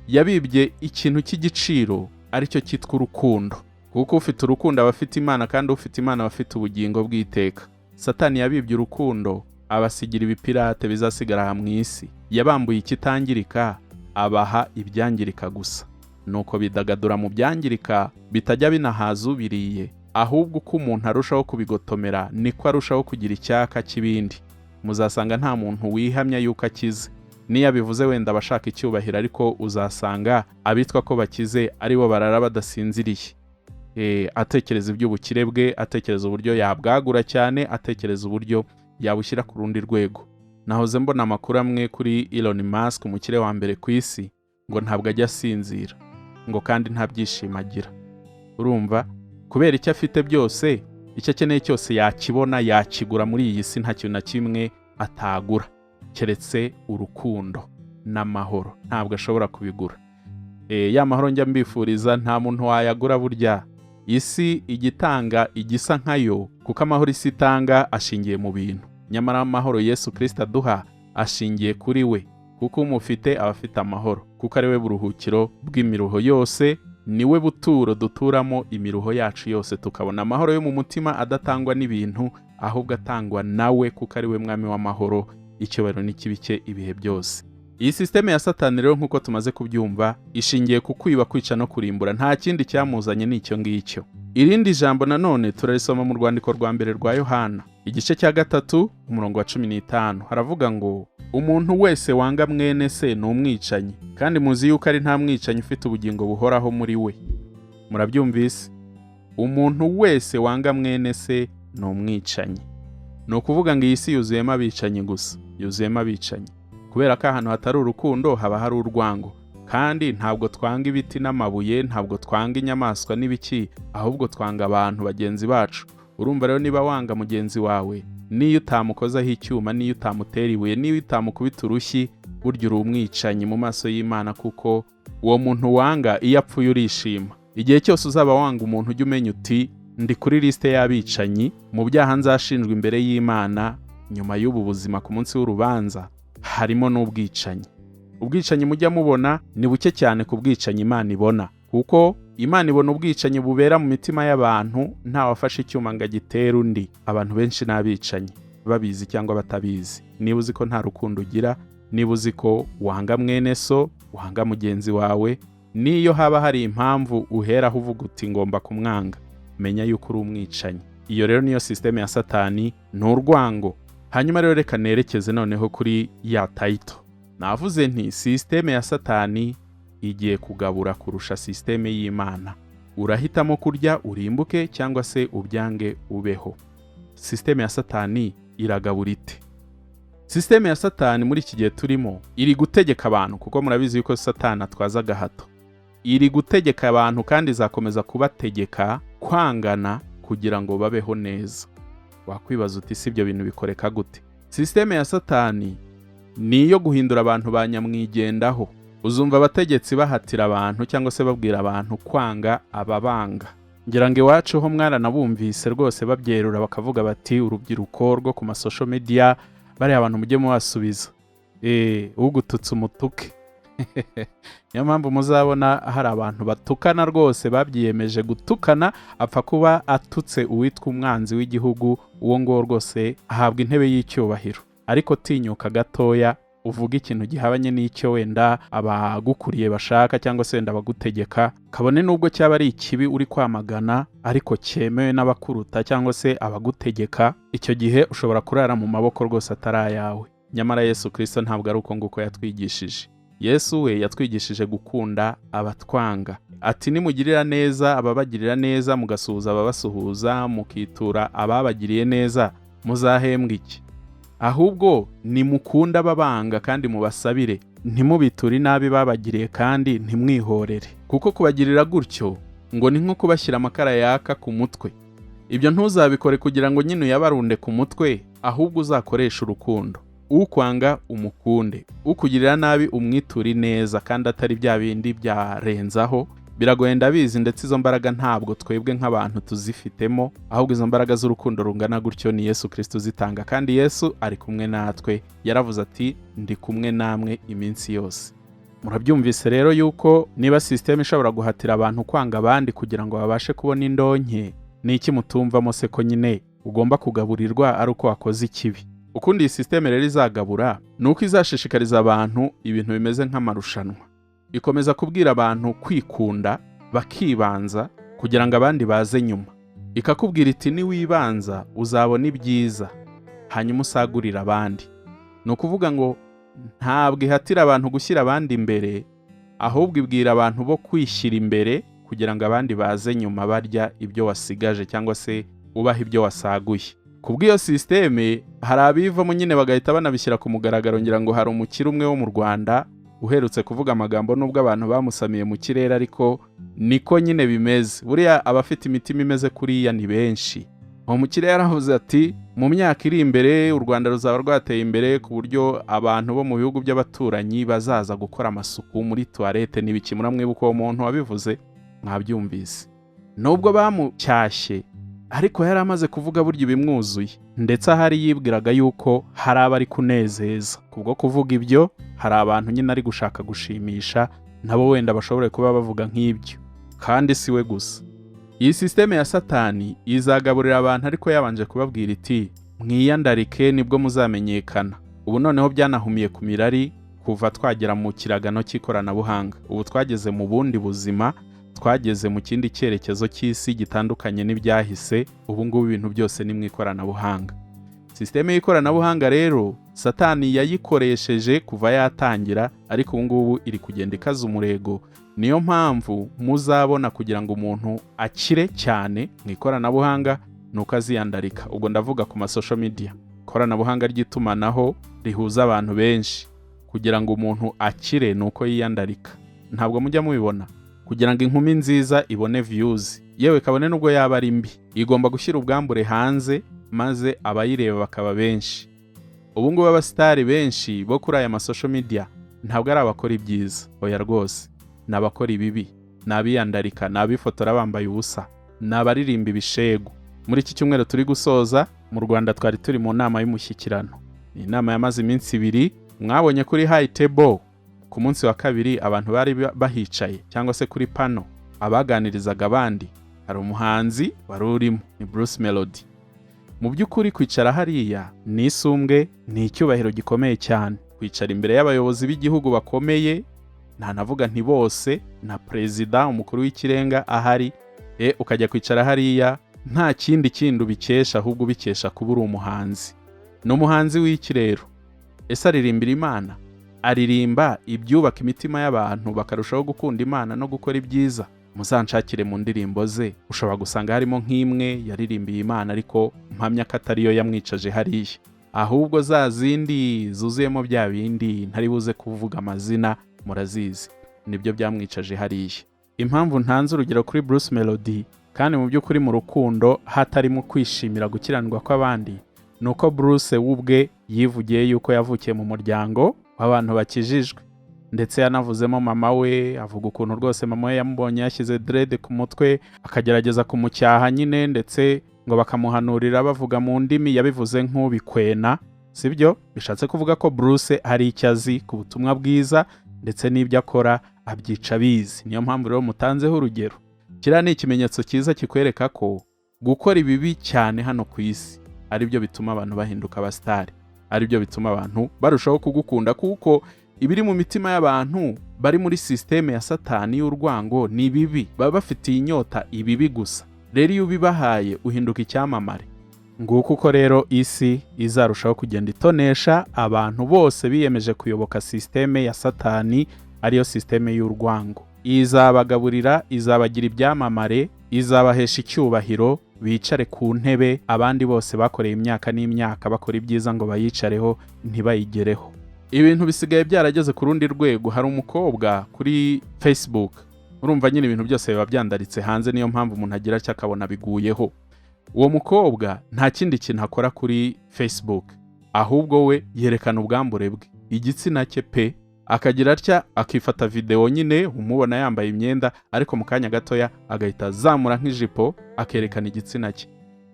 Yabibye ikintu cy'igiciro aricyo cyitwa urukundo, kuko ufite urukundo aba afite Imana, kandi ufite Imana aba afite ubugingo bw'iteka. Satani yabibye urukundo abasigira ibipirate bizasigara mu isi. Yabambuye ikitangirika abaha ibyangirika gusa. Nuko bidagadura mu byangirika bitajya binahaza ubiriye, ahubwo uko umuntu arushaho kubigotomera niko arushaho kugira icyaka cy'ibindi. Muzasanga nta muntu wihamya yuko akize. Niyo bivuze wenda abashaka icyubahiro, ariko uzasanga abitwa ko bakize ari bo barara badasinziriye. Atekereza iby'ubukire bwe, atekereza uburyo yabwagura cyane, atekereza uburyo yabushyira ku rundi rwego. Nahoze mbona amakuru amwe kuri Elon Musk, umukire wa mbere ku isi, ngo ntabwo ajya asinzira, ngo kandi nta byishimo agira. Urumva? Kubera icyo afite byose, icyo akeneye cyose yakibona, yakigura muri iyi si. Nta kintu na kimwe atagura keretse urukundo n'amahoro. Ntabwo ashobora kubigura. Ya mahoro njya mbifuriza nta muntu wayagura. Burya isi igitanga igisa nkayo, kuko amahoro isi itanga ashingiye mu bintu. Nyamara amahoro Yesu Kristo aduha ashingiye kuri we, kuko umufite aba afite amahoro, kuko ari we buruhukiro bw'imiruho yose. Niwe buturo duturamo imiruho yacu yose, tukabona amahoro yo mu mutima adatangwa n'ibintu, ahubwo atangwa nawe, kuko ari we mwami w'amahoro. Icyubahiro n'ikibi cye ibihe byose. Iyi systeme ya Satani rero nk'uko tumaze kubyumva ishingiye ku kwiba, kwica no kurimbura. Nta kindi cyamuzanye n'icyo ngicyo. Irindi jambo nanone turarisoma mu rwandiko rwa mbere rwa Yohana igice cya 3 umurongo wa 15. Haravuga ngo, umuntu wese wanga mwene se ni umwicanyi, kandi muzi yuko ari nta mwicanyi ufite ubugingo buhoraho muri we. Murabyumvise? Umuntu wese wanga mwene se ni umwicanyi. Ni ukuvuga ngo iyi si yuzuyemo abicanyi gusa, yuzuyemo abicanyi. Kubera ko ahantu hatari urukundo haba hari urwango. Kandi ntabwo twanga ibiti n'amabuye, ntabwo twanga inyamaswa n'ibiki, ahubwo twanga abantu bagenzi bacu. Urumva rero niba wanga mugenzi wawe, niyo utamukozaho icyuma, niyo utamutera ibuye, niyo utamukubita urushyi, burya uri umwicanyi mu maso y'Imana, kuko uwo muntu wanga iyo apfuye urishima. Igihe cyose uzaba wanga umuntu ujye umenya uti, ndi kuri liste y'abicanyi, mu byaha nzashinjwa imbere y'Imana nyuma y'ubu buzima ku munsi w'urubanza. Harimo n'ubwicanyi. Ubwicanyi mujya mubona ni buke cyane ku bwicanyi Imana ibona, kuko Imana ibona ubwicanyi bubera mu mitima y'abantu, nta wafashe icyuma ngo agitere undi. Abantu benshi n'abicanyi, babizi cyangwa batabizi. Niba uzi ko nta rukundo ugira, niba uzi ko wanga mwene so, wanga mugenzi wawe, niyo haba hari impamvu uheraho uvuga uti ngomba kumwanga, menya yuko uri umwicanyi. Iyo rero niyo systeme ya Satani, ni urwango. Hanyuma rero reka nerekeze noneho kuri ya title. Navuze nti systeme ya Satani igiye kugabura kurusha systeme y'Imana. Urahitamo kurya urimbuke cyangwa se ubyange ubeho. Systeme ya Satani iragabura ite? Systeme ya Satani muri iki gihe turimo iri gutegeka abantu, kuko murabizi yuko Satani atwaza agahato. Iri gutegeka abantu kandi izakomeza kubategeka kwangana kugira ngo babeho neza. Wakwibaza uti si ibyo bintu bikoreka gute? Systeme ya Satani ni iyo guhindura abantu banyamwigendaho. Uzumva abategetsi bahatira abantu cyangwa se babwira abantu kwanga ababanga. Ngira ngo iwacu ho mwaranabumvise rwose babyerura bakavuga bati, urubyiruko rwo ku masocial media bari abantu mujye mubasubiza. Ugututse umutuke. Niyo mpamvu muzabona hari abantu batukana rwose, babyiyemeje gutukana, apfa kuba atutse uwitwa umwanzi w'igihugu, uwo ngo rwose ahabwa intebe y'icyubahiro. ariko tinyuka gatoya uvuga ikintu gihabanye n'icyo wenda abagukuriye bashaka cyangwa se wenda abagutegeka, kabone n'ubwo cyaba ari ikibi uri kwamagana ariko cyemewe n'abakuruta cyangwa se abagutegeka, icyo gihe ushobora kurara mu maboko rwose atari ayawe. Nyamara Yesu Kristo ntabwo ari uko nguko yatwigishije. Yesu we yatwigishije gukunda abatwanga. Ati nimugirira neza ababagirira neza, mugasuhuza ababasuhuza, mukitura ababagiriye neza, muzahembwa iki? Ahubwo nimukunda ababanga kandi mubasabire, ntimubiture inabi babagiriye kandi ntimwihorere. Kuko kubagirira gutyo ngo ni nko kubashyira amakara yaka ku mutwe. Ibyo ntuzabikore kugira ngo nyine uyabarunde ku mutwe, ahubwo uzakoresha urukundo. Ukwanga umukunde, ukugirira nabi umwiture neza, kandi atari bya bindi byarenzaho. Biragoye ndabizi, ndetse izo mbaraga ntabwo twebwe nk'abantu tuzifitemo, ahubwo izo mbaraga z'urukundo rungana gutyo ni Yesu Kristo zitanga, kandi Yesu ari kumwe natwe. Yaravuze ati ndi kumwe namwe iminsi yose. Murabyumvise rero yuko niba system ishobora guhatira abantu kwanga abandi kugira ngo babashe kubona indonke, ni iki mutumvamo se ko nyine ugomba kugaburirwa ari uko wakoze ikibi? Ukundi iyi system rero izagabura nuko izashishikariza abantu ibintu bimeze nk'amarushanwa. Ikomeza kubwira abantu kwikunda, bakibanza kugira ngo abandi baze nyuma. Ikakubwira iti niwibanza uzabona ibyiza, hanyuma usagurira abandi. Ni ukuvuga ngo ntabwo ihatira abantu gushyira abandi imbere, ahubwo ibwira abantu bo kwishyira imbere kugira ngo abandi baze nyuma barya ibyo wasigaje cyangwa se ubaha ibyo wasaguye. Kubw'iyo systeme hari abivamo nyine bagahita banabishyira ku mugaragaro. Ngira ngo hari umukire umwe wo mu Rwanda uherutse kuvuga amagambo nubwo abantu bamusamiye mu kirere, ariko niko nyine bimeze. Buriya abafite imitima imeze kuriya ni benshi. Uwo mukire yaravuze ati mu myaka iri imbere u Rwanda ruzaba rwateye imbere ku buryo abantu bo mu bihugu by'abaturanyi bazaza gukora amasuku muri toilette n'ibiki. Muramwibuka uwo muntu wabivuze? Mwabyumvise. Nubwo bamucyashye, ariko yari amaze kuvuga burya ibimwuzuye, ndetse ahari yibwiraga yuko hari abari kunezeza. Kubwo kuvuga ibyo, hari abantu nyine ari gushaka gushimisha, nabo wenda bashobore kuba bavuga nk'ibyo. Kandi si we gusa. Iyi systeme ya Satani izagaburira abantu, ariko yabanje kubabwira iti mwiyandarike nibwo muzamenyekana. Ubu noneho byanahumiye ku mirari kuva twagera mu kiragano cy'ikoranabuhanga. Ubu twageze mu bundi buzima, twageze mu kindi cyerekezo cy'isi gitandukanye n'ibyahise. Ubu ngubu ibintu byose ni mu ikoranabuhanga. Systeme y'ikoranabuhanga rero Satani yayikoresheje kuva yatangira, ariko ubu ngubu iri kugenda ikaza umurego. Niyo mpamvu muzabona kugira ngo umuntu akire cyane mu ikoranabuhanga nuko aziyandarika. Ubwo ndavuga ku social media. Ikoranabuhanga ry'itumanaho rihuza abantu benshi. Kugira ngo umuntu akire nuko yiyandarika. Ntabwo mujya mubibona? Kugira ngo inkumi nziza ibone views, yewe kabone nubwo yaba ari mbi, igomba gushyira ubwambure hanze maze abayireba bakaba benshi. Ubu ngubu abasitari benshi bo kuri aya social media ntabwo ari abakora ibyiza, oya rwose, n'abakora ibibi, n'abiyandarika, n'abifotora bambaye ubusa, n'abaririmba ibishego. Muri iki cyumweru turi gusoza mu Rwanda twari turi mu nama y'umushyikirano. Ni inama yamaze iminsi 2. Mwabonye kuri high table ku munsi wa kabiri abantu bari bahicaye cyangwa se kuri pano abaganirizaga abandi, hari umuhanzi wari urimo, ni Bruce Melody. Mu by'ukuri kwicara hariya ni isumbwe, ni icyubahiro gikomeye cyane. Kwicara imbere y'abayobozi b'igihugu bakomeye, ntanavuga nti bose, na perezida, umukuru w'ikirenga ahari, ukajya kwicara hariya nta kindi ubikesha, ahubwo ubikesha kuba uri umuhanzi. Ni umuhanzi w'ikirero. Ese aririmbira Imana? Aririmba ibyubaka imitima y'abantu bakarushaho gukunda Imana no gukora ibyiza. Muzanshakire mu ndirimbo ze, ushobora gusanga harimo nk'imwe yaririmbiye Imana, ariko mpamya ko atariyo yamwicaje hariya, ahubwo za zindi zuzuyemo bya bindi ntari buze kuvuga amazina, murazizi, nibyo byamwicaje hariya. Impamvu ntanze urugero kuri Bruce Melody kandi mu by'ukuri mu rukundo hatarimo kwishimira gukiranirwa kw'abandi, nuko Bruce ubwe yivugiye yuko yavukiye mu muryango w'abantu bakijijwe, ndetse yanavuzemo mama we, avuga ukuntu rwose mama we yamubonye yashyize dread ku mutwe, akagerageza kumucyaha nyine, ndetse ngo bakamuhanurira bavuga mu ndimi, yabivuze nk'ubikwena. Sibyo? Bishatse kuvuga ko Bruce hari icyo azi ku butumwa bwiza, ndetse n'ibyo akora abyica bizi. Niyo mpamvu rero mutanzeho urugero. Kiriya ni ikimenyetso cyiza kikwereka ko gukora ibibi cyane hano ku isi ari byo bituma abantu bahinduka abasitari, ari byo bituma abantu barushaho kugukunda, kuko ibiri mu mitima y'abantu bari muri systeme ya Satani y'urwango ni bibi, baba bafitiye inyota ibibi gusa. Rero iyo ubibahaye uhinduka icyamamare. Nguko uko rero isi izarushaho kugenda itonesha abantu bose biyemeje kuyoboka systeme ya Satani, ariyo systeme y'urwango. Izabagaburira, izabagira ibyamamare, izabahesha icyubahiro, bicare ku ntebe abandi bose bakoreye imyaka n'imyaka bakora ibyiza ngo bayicareho ntibayigereho. Ibintu bisigaye byarageze ku rundi rwego. Hari umukobwa kuri Facebook, urumva nyine ibintu byose biba byandaritse hanze, niyo mpamvu umuntu agira cyo akabona biguyeho. Uwo mukobwa nta kindi kintu akora kuri Facebook, ahubwo we yerekana ubwambure bwe, igitsina cye pe, akagira atya akifata video nyine umubona yambaye imyenda, ariko mu kanya gatoya agahita azamura nk'ijipo akerekana igitsina cye.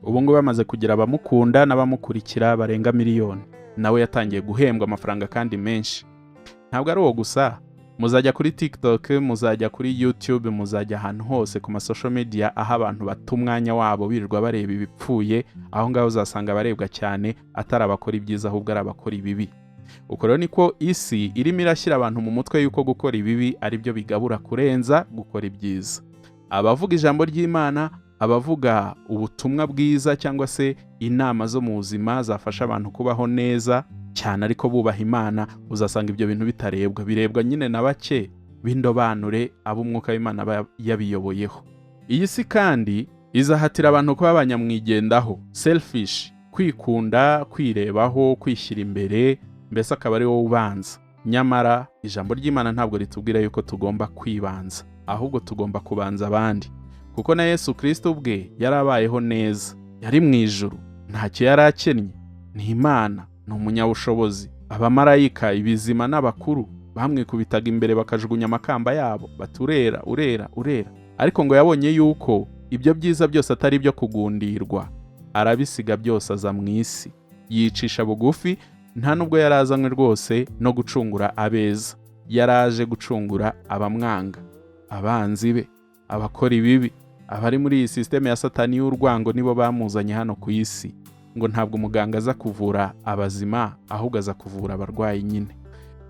Ubu ngo bamaze kugira abamukunda n'abamukurikira barenga miliyoni. Nawe yatangiye guhembwa amafaranga kandi menshi. Ntabwo ari uwo gusa, muzajya kuri TikTok, muzajya kuri YouTube, muzajya ahantu hose ku social media aho abantu bata umwanya wabo birirwa bareba ibipfuye, aho ngaho uzasanga barebwa cyane atari abakora ibyiza ahubwo ari abakora ibibi. Uko rero niko isi irimo irashyira abantu mu mutwe yuko gukora ibibi ari byo bigabura kurenza gukora ibyiza. Abavuga ijambo ry'Imana, abavuga ubutumwa bwiza cyangwa se inama zo mu buzima zafasha abantu kubaho neza cyane ariko bubaha Imana, uzasanga ibyo bintu bitarebwa, birebwa nyine na bake b'indobanure abo umwuka w'Imana yabiyoboyeho. Iyi si kandi izahatira abantu kuba abanyamwigendaho, selfish, kwikunda, kwirebaho, kwishyira imbere, mbese akaba ari wowe ubanza. Nyamara ijambo ry'Imana ntabwo ritubwira yuko tugomba kwibanza, ahubwo tugomba kubanza abandi. Kuko na Yesu Kristo ubwe yarabayeho neza, yari mu ijuru, ntacyo yari akennye, ni Imana, ni umunyabushobozi. Abamarayika, ibizima n'abakuru bamwikubitaga imbere bakajugunya amakamba yabo, baturera urera urera. Ariko ngo yabonye yuko ibyo byiza byose atari byo kugundirwa, arabisiga byose aza mu isi, yicisha bugufi. Nta nubwo yarazanywe rwose no gucungura abeza, yaraje gucungura abamwanga, abanzi be, abakora ibibi. Abari muri iyi systeme ya Satani y'urwango nibo bamuzanye hano ku isi. Ngo ntabwo umuganga aza kuvura abazima, ahubwo aza kuvura abarwayi nyine.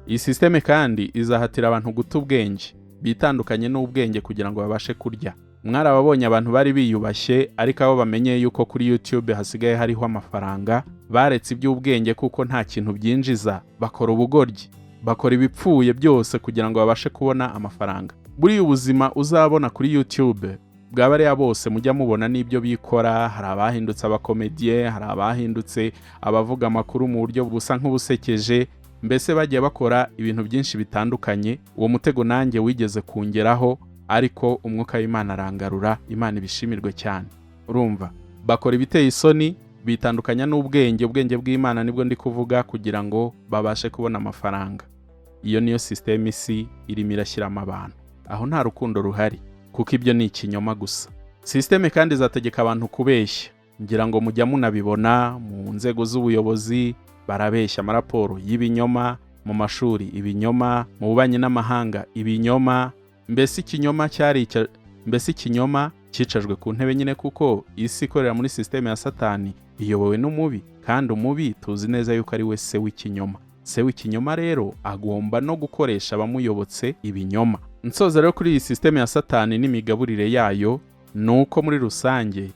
Iyi systeme kandi izahatira abantu guta ubwenge, bitandukanye n'ubwenge kugira ngo babashe kurya. Mwarababonye abantu bari biyubashye, ariko abo bamenyeye yuko kuri YouTube hasigaye hariho amafaranga, baretse iby'ubwenge kuko nta kintu byinjiza, bakora ubugoryi, bakora ibipfuye byose kugira ngo babashe kubona amafaranga. Buri ubuzima uzabona kuri YouTube bw'abariya bose mujya mubona n'ibyo bikora. Hari abahindutse abakomediye, hari abahindutse abavuga amakuru mu buryo busa nk'ubusekeje, mbese bagiye bakora ibintu byinshi bitandukanye. Uwo mutego nanjye wigeze kungeraho, ariko umwuka w'Imana arangarura, Imana ibishimirwe cyane. Urumva, bakora ibiteye isoni, bitandukanya n'ubwenge. Ubwenge bw'Imana nibwo ndi kuvuga, kugira ngo babashe kubona amafaranga. Iyo niyo system isi irimo irashyiramo abantu. Aho nta rukundo ruhari, kuko ibyo ni ikinyoma gusa. System kandi izategeka abantu kubeshya. Ngira ngo mujya munabibona mu nzego z'ubuyobozi, barabeshya amaraporo y'ibinyoma, mu mashuri ibinyoma, mu bubanyi n'amahanga ibinyoma. Mbese ikinyoma cyicajwe ku ntebe nyine, kuko isi ikorera muri system ya Satani iyobowe n'umubi, kandi umubi tuzi neza yuko ari we se w'ikinyoma. Se w'ikinyoma rero agomba no gukoresha abamuyobotse ibinyoma. Nsoza rero kuri iyi system ya Satani n'imigaburire yayo, nuko muri rusange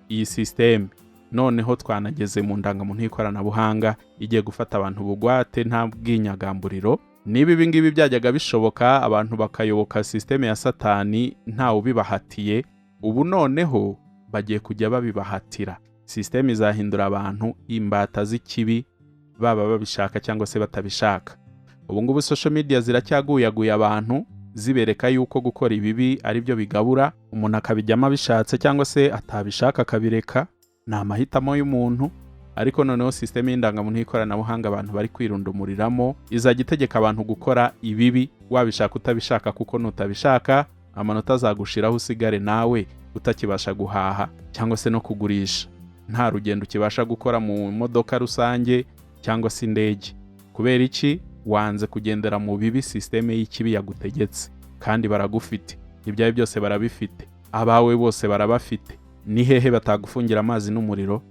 iyi system noneho twanageze mu ndangamuntu y'ikoranabuhanga igiye gufata abantu bugwate nta bwinyagamburiro. Niba ibi ngibi byajyaga bishoboka abantu bakayoboka system ya Satani nta ubibahatiye, ubu noneho bagiye kujya babibahatira. System izahindura abantu imbata z'ikibi, baba babishaka cyangwa se batabishaka. Ubu ngubu social media ziracyaguyaguye abantu, zibereka yuko gukora ibibi ari byo bigabura. Umuntu akabijyamo abishatse cyangwa se atabishaka akabireka, ni amahitamo y'umuntu. Ariko noneho system y'indangamuntu y'ikoranabuhanga abantu bari kwirundumuriramo izajya itegeka abantu gukora ibibi, wabishaka utabishaka, kuko nutabishaka amanota azagushiraho usigare nawe utakibasha guhaha cyangwa se no kugurisha. Nta rugendo ukibasha gukora mu modoka rusange cyangwa se indege. Kubera iki? Wanze kugendera mu bibi system y'ikibi yagutegetse. Kandi baragufite, ibyawe byose barabifite, abawe bose barabafite. Ni hehe batagufungira amazi n'umuriro?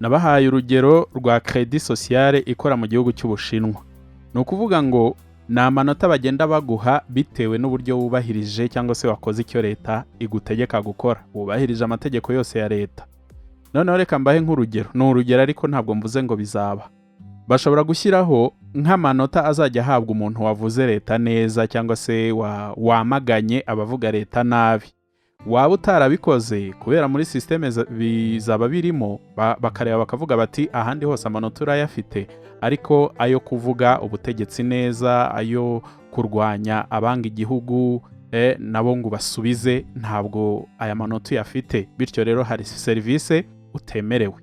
nabahaye urugero rwa Credit Sociale ikora mu gihugu cy'Ubushinwa. Ni ukuvuga ngo ni amanota bagenda baguha bitewe n'uburyo wubahirije cyangwa se wakoze icyo leta igutegeka gukora, wubahirije amategeko yose ya leta. Noneho reka mbahe nk'urugero, ni urugero ariko ntabwo mvuze ngo bizaba. Bashobora gushyiraho nk'amanota azajya ahabwa umuntu wavuze leta neza cyangwa se wamaganye abavuga leta nabi. Waba utarabikoze kubera muri systeme bizaba birimo bakareba bakavuga bati ahandi hose amanota urayafite, ariko ayo kuvuga ubutegetsi neza, ayo kurwanya abanga igihugu nabo ngo basubize ntabwo aya manota uyafite, bityo rero hari service utemerewe.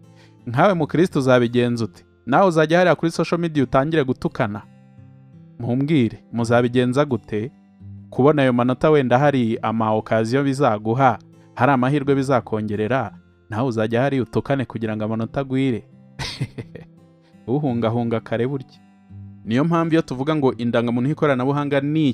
Nkawe mu Kristo uzabigenza ute? Nawe uzajya hariya kuri social media utangire gutukana? Mumbwire muzabigenza gute? Kubona ayo manota wenda hari occasion bizaguha, hari amahirwe bizakongerera, nawe uzajya hari utukane kugira ngo amanota agwire? Uhungahunga kare burya. Niyo mpamvu iyo tuvuga ngo indangamuntu y'ikoranabuhanga ni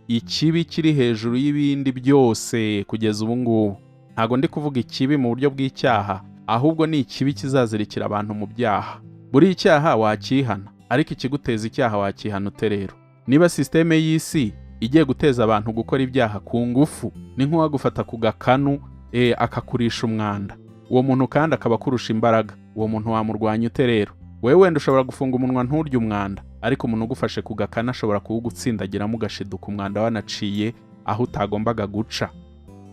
ikibi kiri hejuru y'ibindi byose kugeza ubu ngubu. Ntago ndi kuvuga ikibi mu buryo bw'icyaha, ahubwo ni ikibi kizazirikira abantu mu byaha. Buri icyaha wakihana, ariko ikiguteza icyaha wakihana ute rero? Niba systeme y'isi igiye guteza abantu gukora ibyaha ku ngufu, ni nk'uwagufata ku gakanu akakurisha umwanda, uwo muntu kandi akaba kurusha imbaraga, uwo muntu wamurwanya ute rero? Wewe wenda ushobora gufunga umunwa nturye umwanda, ariko umuntu ugufashe ku gakanu ashobora kuwugutsindagiramo ugashiduka umwanda wanaciye aho utagombaga guca.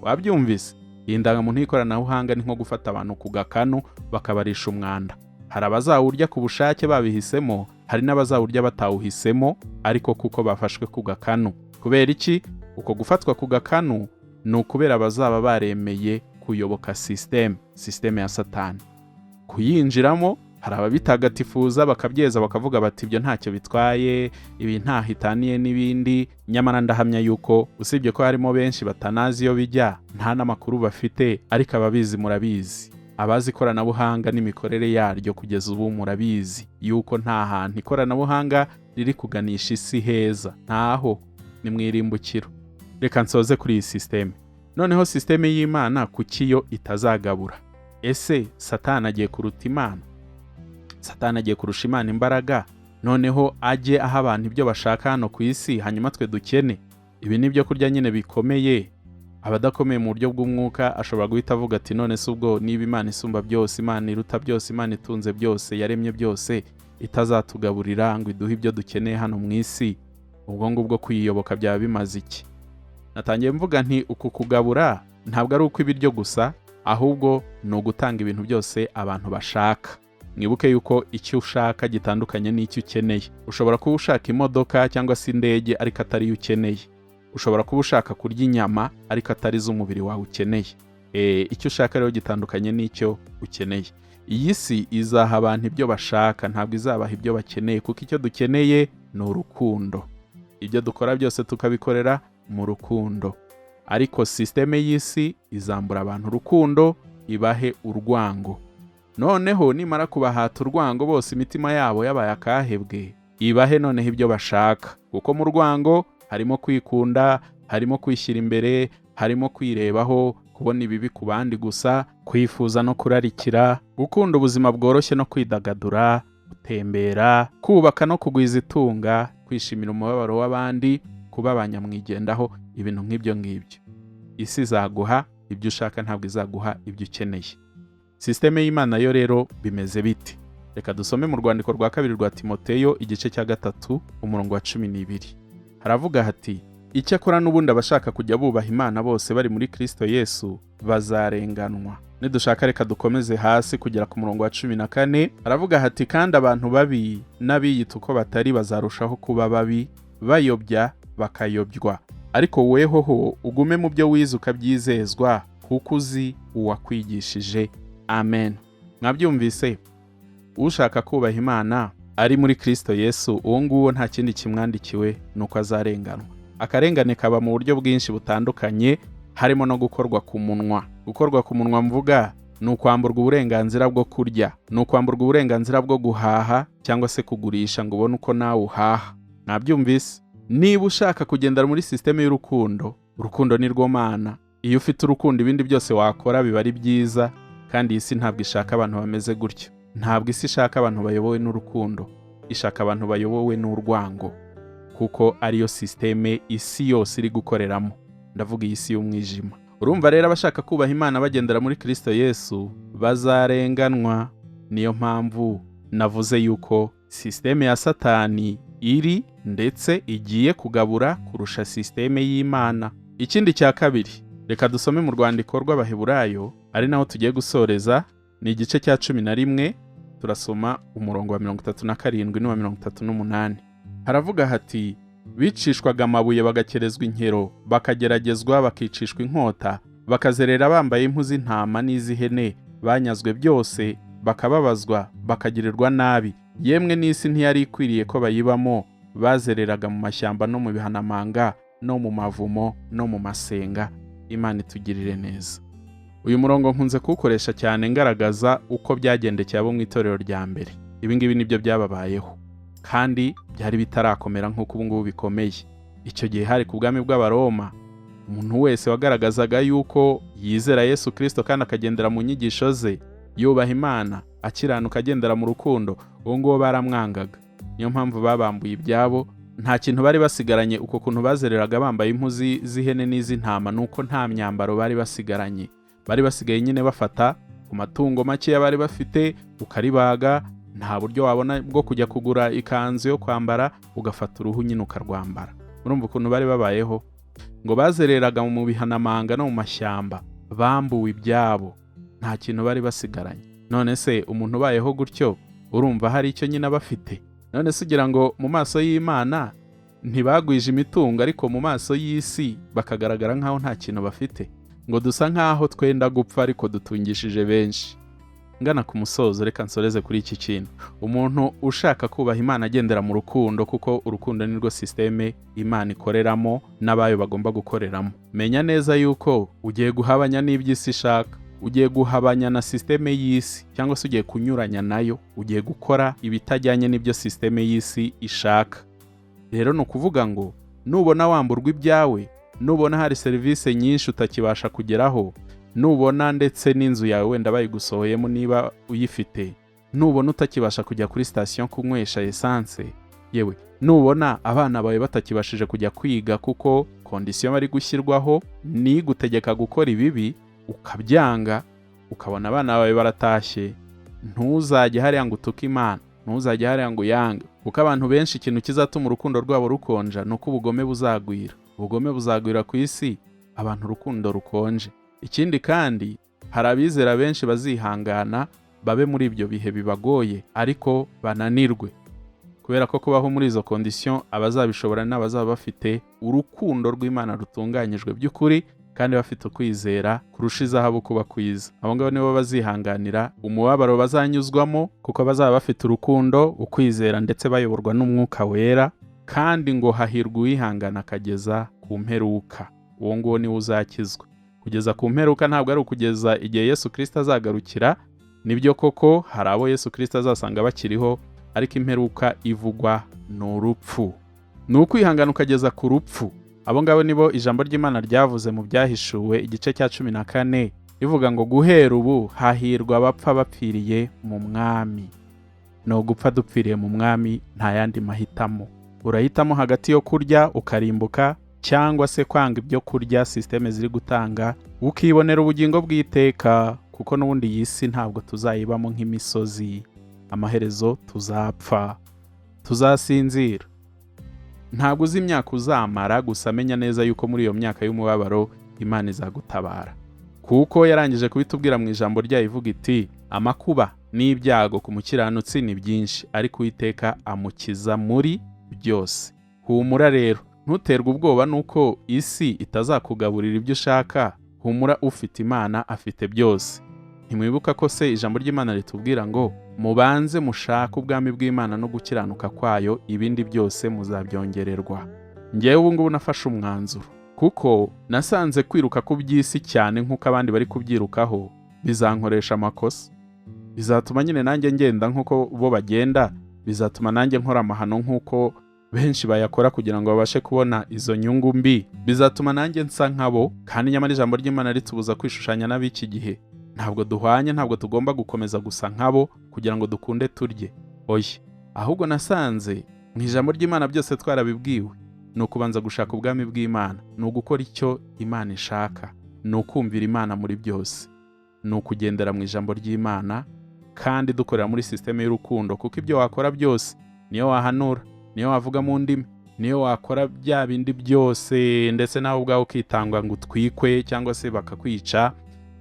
Wabyumvise? Iyi ndangamuntu y'ikoranabuhanga ni nko gufata abantu ku gakanu bakabarisha umwanda. Hari abazawurya ku bushake babihisemo, hari n'abazawurya batawuhisemo ariko kuko bafashwe ku gakanu. Kubera iki? Uko gufatwa ku gakanu ni ukubera bazaba baremeye kuyoboka systeme ya Satani. Kuyinjiramo hari ababitagatifuza bakabyeza bakavuga bati ibyo ntacyo bitwaye, ibi ntahitaniye n'ibindi. Nyamara ndahamya yuko usibye ko harimo benshi batanazi iyo bijya, nta n'amakuru bafite, ariko ababizi murabizi. Abazi ikoranabuhanga n'imikorere yaryo kugeza ubu murabizi yuko nta hantu ikoranabuhanga riri kuganisha isi heza, ntaho, ni mwirimbukiro. Reka nsoze kuri iyi systeme. Noneho systeme y'Imana kuki yo itazagabura? Ese Satani agiye kuruta Imana? Satani agiye kurusha Imana imbaraga, noneho ajye aha abantu ibyo bashaka hano ku isi, hanyuma twe dukene? Ibi ni byo kurya nyine bikomeye. Abadakomeye mu buryo bw'umwuka ashobora guhita avuga ati none se ubwo niba Imana isumba byose, Imana iruta byose, Imana itunze byose, yaremye byose, itazatugaburira ngo iduhe ibyo dukeneye hano mu isi, ubwo ngubwo kuyiyoboka byaba bimaze iki? Natangiye mvuga nti uku kugabura ntabwo ari uko ibiryo gusa, ahubwo ni ugutanga ibintu byose abantu bashaka. Mwibuke yuko icyo ushaka gitandukanye n'icyo ukeneye. Ushobora kuba ushaka imodoka cyangwa se indege ariko atari yo ukeneye. Ushobora kuba ushaka kurya inyama ariko atari z'umubiri wawe ukeneye. Icyo ushaka rero gitandukanye n'icyo ukeneye. Iyi si izaha abantu ibyo bashaka, ntabwo izabaha ibyo bakeneye, kuko icyo dukeneye ni urukundo. Ibyo dukora byose tukabikorera mu rukundo. Ariko systeme y'isi izambura abantu urukundo, ibahe urwango. Noneho nimara kubahata urwango bose imitima yabo yabaye akahebwe, ibahe noneho ibyo bashaka. Kuko mu rwango harimo kwikunda, harimo kwishyira imbere, harimo kwirebaho, kubona ibibi ku bandi gusa, kwifuza no kurarikira, gukunda ubuzima bworoshye no kwidagadura, gutembera, kubaka no kugwiza itunga, kwishimira umubabaro w'abandi, kuba abanyamwigendaho, ibintu nk'ibyo ngibyo. Isi izaguha ibyo ushaka, ntabwo izaguha ibyo ukeneye. Systeme y'Imana yo rero bimeze biti? Reka dusome mu rwandiko rwa 2 rwa Timoteyo igice cya 3 umurongo wa 12. Haravuga hati, icyakora n'ubundi abashaka kujya bubaha Imana bose bari muri Kristo Yesu bazarenganwa. Nidushaka reka dukomeze hasi kugera ku murongo wa 14. Haravuga hati, kandi abantu babi n'abiyita uko batari bazarushaho kuba babi, bayobya bakayobywa. Ariko wehoho ugume mu byo wize ukabyizezwa, kuko uzi uwakwigishije. Amen. Mwabyumvise? Ushaka kubaha Imana ari muri Kristo Yesu, uwo nguwo nta kindi kimwandikiwe nuko azarenganwa. Akarengane kaba mu buryo bwinshi butandukanye, harimo no gukorwa ku munwa. Gukorwa ku munwa mvuga ni ukwamburwa uburenganzira bwo kurya, ni ukwamburwa uburenganzira bwo guhaha cyangwa se kugurisha ngo ubone uko nawe uhaha. Mwabyumvise? Niba ushaka kugendera muri systeme y'urukundo, urukundo ni rwo Mana. Iyo ufite urukundo ibindi byose wakora biba ari byiza. kandi iyi si ntabwo ishaka abantu bameze gutyo. Ntabwo isi ishaka abantu bayobowe n'urukundo, ishaka abantu bayobowe n'urwango, kuko ariyo sisiteme isi yose iri gukoreramo. Ndavuga iyi si y'umwijima. Urumva rero abashaka kubaha Imana bagendera muri Kristo Yesu bazarenganwa. Niyo mpamvu navuze yuko sisiteme ya Satani iri ndetse igiye kugabura kurusha sisiteme y'Imana. Ikindi cya kabiri, reka dusome mu rwandiko rw'Abaheburayo, ari naho tugiye gusoreza, ni igice cya 11, turasoma umurongo wa 37 n'uwa 38. Haravuga hati: bicishwaga amabuye bagakerezwa inkero, bakageragezwa bakicishwa inkota, bakazerera bambaye impu z'intama n'iz'ihene, banyazwe byose, bakababazwa, bakagirirwa nabi. Yemwe n'isi ntiyari ikwiriye ko bayibamo, bazereraga mu mashyamba no mu bihanamanga no mu mavumo no mu masenga. Imana itugirire neza. Uyu murongo nkunze kuwukoresha cyane ngaragaza uko byagendekeye abo mu itorero rya mbere. Ibi ngibi nibyo byababayeho, kandi byari bitarakomera nk'uko ubu ngubu bikomeye. Icyo gihe hari ku bwami bw'Abaroma, umuntu wese wagaragazaga yuko yizera Yesu Kristo kandi akagendera mu nyigisho ze, yubaha Imana, akiranuka, agendera mu rukundo, uwo nguwo baramwangaga. Niyo mpamvu babambuye ibyabo, nta kintu bari basigaranye. Uko kuntu bazereraga bambaye impu z'ihene n'iz'intama, nuko nta myambaro bari basigaranye. Bari basigaye nyine bafata ku matungo makeya bari bafite, ukaribaga, nta buryo wabona bwo kujya kugura ikanzu yo kwambara, ugafata uruhu nyine ukarwambara. Urumva ukuntu bari babayeho? Ngo bazereraga mu bihanamanga no mu mashyamba, bambuwe ibyabo, nta kintu bari basigaranye. None se umuntu ubayeho gutyo, urumva hari icyo nyine bafite? None se ugira ngo mu maso y'Imana ntibagwije imitungo, ariko mu maso y'isi bakagaragara nk'aho nta kintu bafite? Ngo dusa nk'aho twenda gupfa ariko dutungishije benshi. Ngana ku musozo, reka nsoreze kuri iki kintu. Umuntu ushaka kubaha Imana agendera mu rukundo, kuko urukundo nirwo sisiteme Imana ikoreramo n'abayo bagomba gukoreramo. Menya neza yuko ugiye guhabanya n'iby'isi ishaka, ugiye guhabanya na sisiteme y'isi, cyangwa se ugiye kunyuranya nayo, ugiye gukora ibitajyanye n'ibyo sisiteme y'isi ishaka. Rero ni ukuvuga ngo nubona wamburwa ibyawe, nubona hari serivisi nyinshi utakibasha kugeraho, nubona ndetse n'inzu yawe wenda bayigusohoyemo niba uyifite, nubona utakibasha kujya kuri station kunywesha essence, yewe nubona abana bawe batakibashije kujya kwiga kuko condition bari gushyirwaho ni gutegeka gukora ibibi, ukabyanga, ukabona abana bawe baratashye, ntuzajye hariya ngo utuke Imana, ntuzajye hariya ngo yange, kuko abantu benshi ikintu kizatuma urukundo rwabo rukonja nuko ubugome buzagwira. Ubugome buzagwira ku isi, abantu urukundo rukonje. Ikindi kandi, hari abizera benshi bazihangana babe muri ibyo bihe bibagoye, ariko bananirwe, kubera ko kubaho muri izo condition abazabishobora n'abazaba bafite urukundo rw'Imana rutunganyijwe by'ukuri, kandi bafite ukwizera kurusha izahabu kuba kwiza. Abo ngabo nibo bazihanganira umubabaro bazanyuzwamo, kuko bazaba bafite urukundo, ukwizera, ndetse bayoborwa n'Umwuka Wera. Kandi ngo hahirwa uwihangana akageza ku mperuka, uwo nguwo niwe uzakizwa. Kugeza ku mperuka ntabwo ari ukugeza igihe Yesu Kristo azagarukira. Nibyo koko hari abo Yesu Kristo azasanga bakiriho, ariko imperuka ivugwa ni urupfu. Ni ukwihangana ukageza ku rupfu. Abo ngabo nibo ijambo ry'Imana ryavuze mu Byahishuwe igice cya 14, rivuga ngo guhera ubu hahirwa abapfa bapfiriye mu Mwami. No gupfa dupfiriye mu Mwami, nta yandi mahitamo. Urahitamo hagati yo kurya ukarimbuka, cyangwa se kwanga ibyo kurya sisiteme ziri gutanga, ukibonera ubugingo bw'iteka, kuko n'ubundi iyi si ntabwo tuzayibamo nk'imisozi. Amaherezo tuzapfa, tuzasinzira. Ntabwo uzi imyaka uzamara, gusa menya neza yuko muri iyo myaka y'umubabaro Imana izagutabara, kuko yarangije kubitubwira mu ijambo ryayo ivuga iti: amakuba n'ibyago ku mukiranutsi ni byinshi, ariko Uwiteka amukiza muri byose. Humura rero, ntuterwe ubwoba nuko isi itazakugaburira ibyo ushaka. Humura, ufite Imana afite byose. Ntimwibuka ko se ijambo ry'Imana ritubwira ngo mubanze mushake ubwami bw'Imana no gukiranuka kwayo, ibindi byose muzabyongererwa. Njyewe ubu ngubu nafashe umwanzuro, kuko nasanze kwiruka ku by'isi cyane nk'uko abandi bari kubyirukaho bizankoresha amakosa. Bizatuma nyine nanjye ngenda nk'uko bo bagenda, bizatuma nanjye nkora amahano nk'uko benshi bayakora kugira ngo babashe kubona izo nyungu mbi. Bizatuma nanjye nsa nkabo, kandi nyamara ijambo ry'Imana ritubuza kwishushanya n'ab'iki gihe. ntabwo duhwanye, ntabwo tugomba gukomeza gusa nkabo kugira ngo dukunde turye. Oya, ahubwo nasanze mu ijambo ry'Imana byose twarabibwiwe. Ni ukubanza gushaka ubwami bw'Imana, ni ugukora icyo Imana ishaka, ni ukumvira Imana muri byose, ni ukugendera mu ijambo ry'Imana kandi dukorera muri sisiteme y'urukundo, kuko ibyo wakora byose, niyo wahanura, niyo wavuga mu ndimi, niyo wakora bya bindi byose, ndetse nawe ubwawe ukitangwa ngo utwikwe cyangwa se bakakwica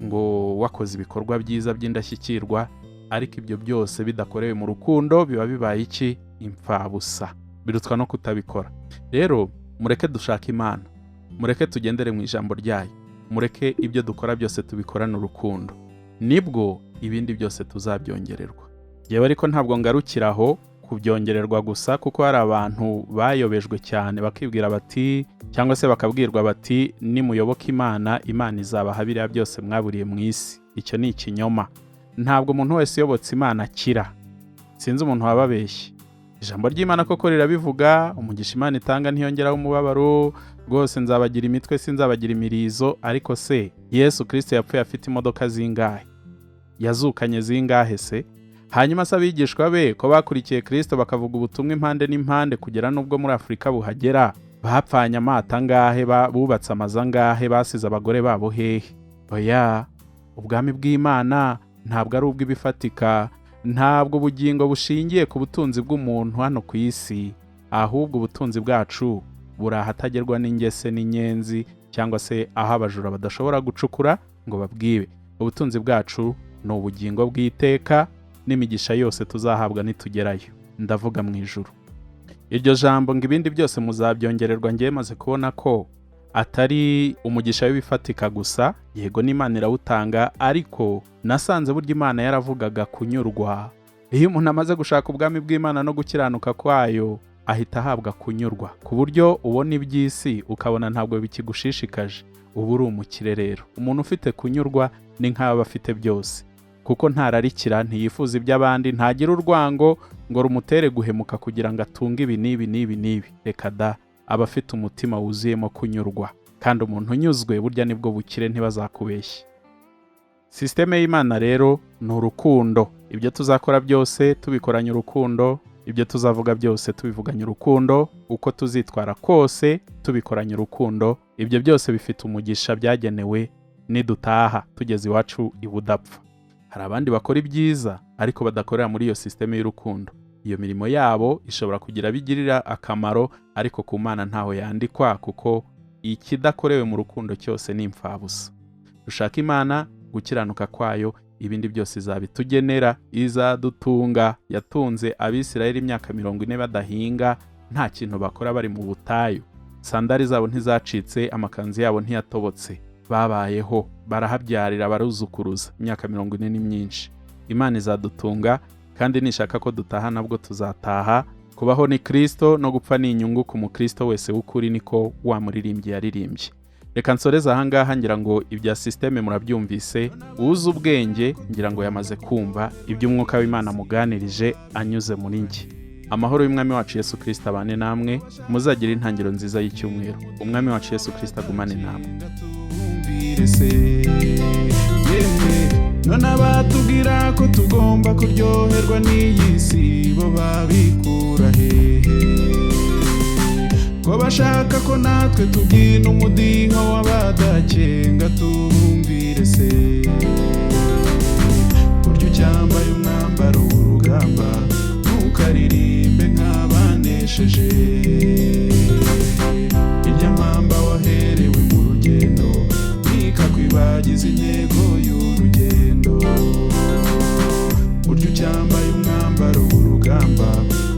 ngo wakoze ibikorwa byiza by'indashyikirwa, ariko ibyo byose bidakorewe mu rukundo biba bibaye iki? Impfabusa, birutwa no kutabikora. Rero mureke dushaka Imana, mureke tugendere mu ijambo ryayo, mureke ibyo dukora byose tubikorane urukundo, nibwo ibindi byose tuzabyongererwa. Yewe ariko ntabwo ngarukiraho kubyongererwa gusa, kuko hari abantu bayobejwe cyane bakibwira bati, cyangwa se bakabwirwa bati, nimuyoboka Imana, Imana izabaha biriya byose mwaburiye mu isi. Icyo ni ikinyoma. Ntabwo umuntu wese uyobotse Imana akira. Sinzi umuntu wababeshye. Ijambo ry'Imana koko rirabivuga, umugisha Imana itanga ntiyongeraho umubabaro, rwose nzabagira imitwe sinzabagira imirizo. Ariko se Yesu Kristo yapfuye afite imodoka zingahe? Yazukanye zingahe se? Hanyuma se abigishwa be ko bakurikiye Kristo bakavuga ubutumwa impande n'impande, kugera n'ubwo muri Afurika buhagera, bapfanye amata angahe, bubatse amazu angahe, basize abagore babo hehe? Oya, ubwami bw'Imana ntabwo ari ubw'ibifatika, ntabwo ubugingo bushingiye ku butunzi bw'umuntu hano ku isi, ahubwo ubutunzi bwacu buri ahatagerwa n'ingese n'inyenzi, cyangwa se aho abajura badashobora gucukura ngo babwibe. Ubutunzi bwacu ni ubugingo bw'iteka n'imigisha yose tuzahabwa nitugerayo, ndavuga mu ijuru. Iryo jambo ngo ibindi byose muzabyongererwa, ngiye maze kubona ko atari umugisha w'ibifatika gusa. Yego n'Imana irawutanga, ariko nasanze burya Imana yaravugaga kunyurwa. Iyo umuntu amaze gushaka ubwami bw'Imana no gukiranuka kwayo, ahita ahabwa kunyurwa, ku buryo ubona iby'isi ukabona ntabwo bikigushishikaje, uba uri umukire. Rero umuntu ufite kunyurwa ni nk'aba afite byose, kuko ntararikira, ntiyifuza iby'abandi, ntagira urwango ngo rumutere guhemuka kugira ngo atunge ibi n'ibi n'ibi n'ibi. Reka da, aba afite umutima wuzuyemo kunyurwa, kandi umuntu unyuzwe burya nibwo bukire, ntibazakubeshye. Sisiteme y'Imana rero ni urukundo. Ibyo tuzakora byose tubikoranye urukundo, ibyo tuzavuga byose tubivuganye urukundo, uko tuzitwara kose tubikoranye urukundo. Ibyo byose bifite umugisha byagenewe nidutaha tugeze iwacu ibudapfa. Hari abandi bakora ibyiza ariko badakorera muri iyo sisiteme y'urukundo. Iyo mirimo yabo ishobora kugira bigirira akamaro, ariko ku Mana ntaho yandikwa, kuko ikidakorewe mu rukundo cyose ni impfabusa. Dushaka Imana, gukiranuka kwayo, ibindi byose izabitugenera, izadutunga. Yatunze Abisirayeli imyaka 40 badahinga, nta kintu bakora, bari mu butayu. Sandari zabo ntizacitse, amakanzu yabo ntiyatobotse, babayeho, barahabyarira, baruzukuruza, imyaka 40 ni myinshi. Imana izadutunga, kandi nishaka ko dutaha nabwo tuzataha. Kubaho ni Kristo, no gupfa ni inyungu ku mukristo wese w'ukuri, niko wa muririmbyi yaririmbye. Reka nsoreze ahangaha, ngira ngo ibya sisiteme murabyumvise. Uzi ubwenge ngira ngo yamaze kumva iby'umwuka w'Imana muganirije anyuze muri njye. Amahoro y'Umwami wacu Yesu Kristo abane namwe, muzagira intangiro nziza y'icyumweru. Umwami wacu Yesu Kristo agumane namwe. None abatubwira ko tugomba kuryoherwa n'iyi si, bo babikura hehe? Ko bashaka ko natwe tubyina umudiho w'abadakenga, tubumvire se. Buryo cyambaye umwambaro w'urugamba, ntukaririmbe nk'abanesheje. Irya mpamba waherewe mu rugendo, ntikakwibagiza intego y'urugendo. Buryo cyambaye umwambaro w'urugamba,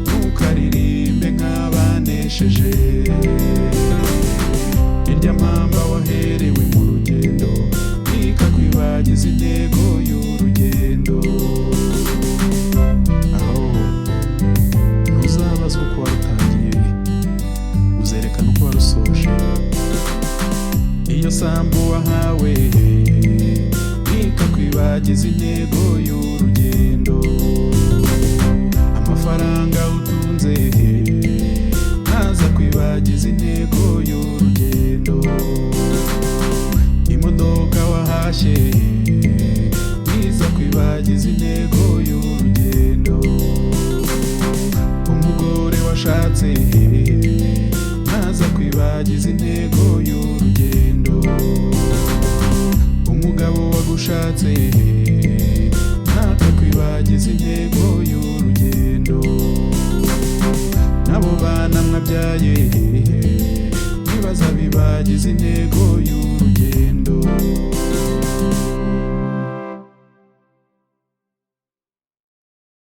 ntukaririmbe nk'abanesheje. Irya mpamba waherewe mu rugendo, ntikakwibagiza intego y'urugendo. Aho ntuzabazwa uko warutangiye, uzerekana uko warusoje. Iyo sambu wahawe ntikakwibagiza intego y'urugendo. Amafaranga utunze ntaza kwibagiza intego y'urugendo. Imodoka wahashye
wagushatse ntaza kwibagiza intego y'urugendo. Umugabo wagushatse ntakakwibagiza intego y'urugendo. N'abo bana mwabyaye ntibaza bibagiza intego y'urugendo.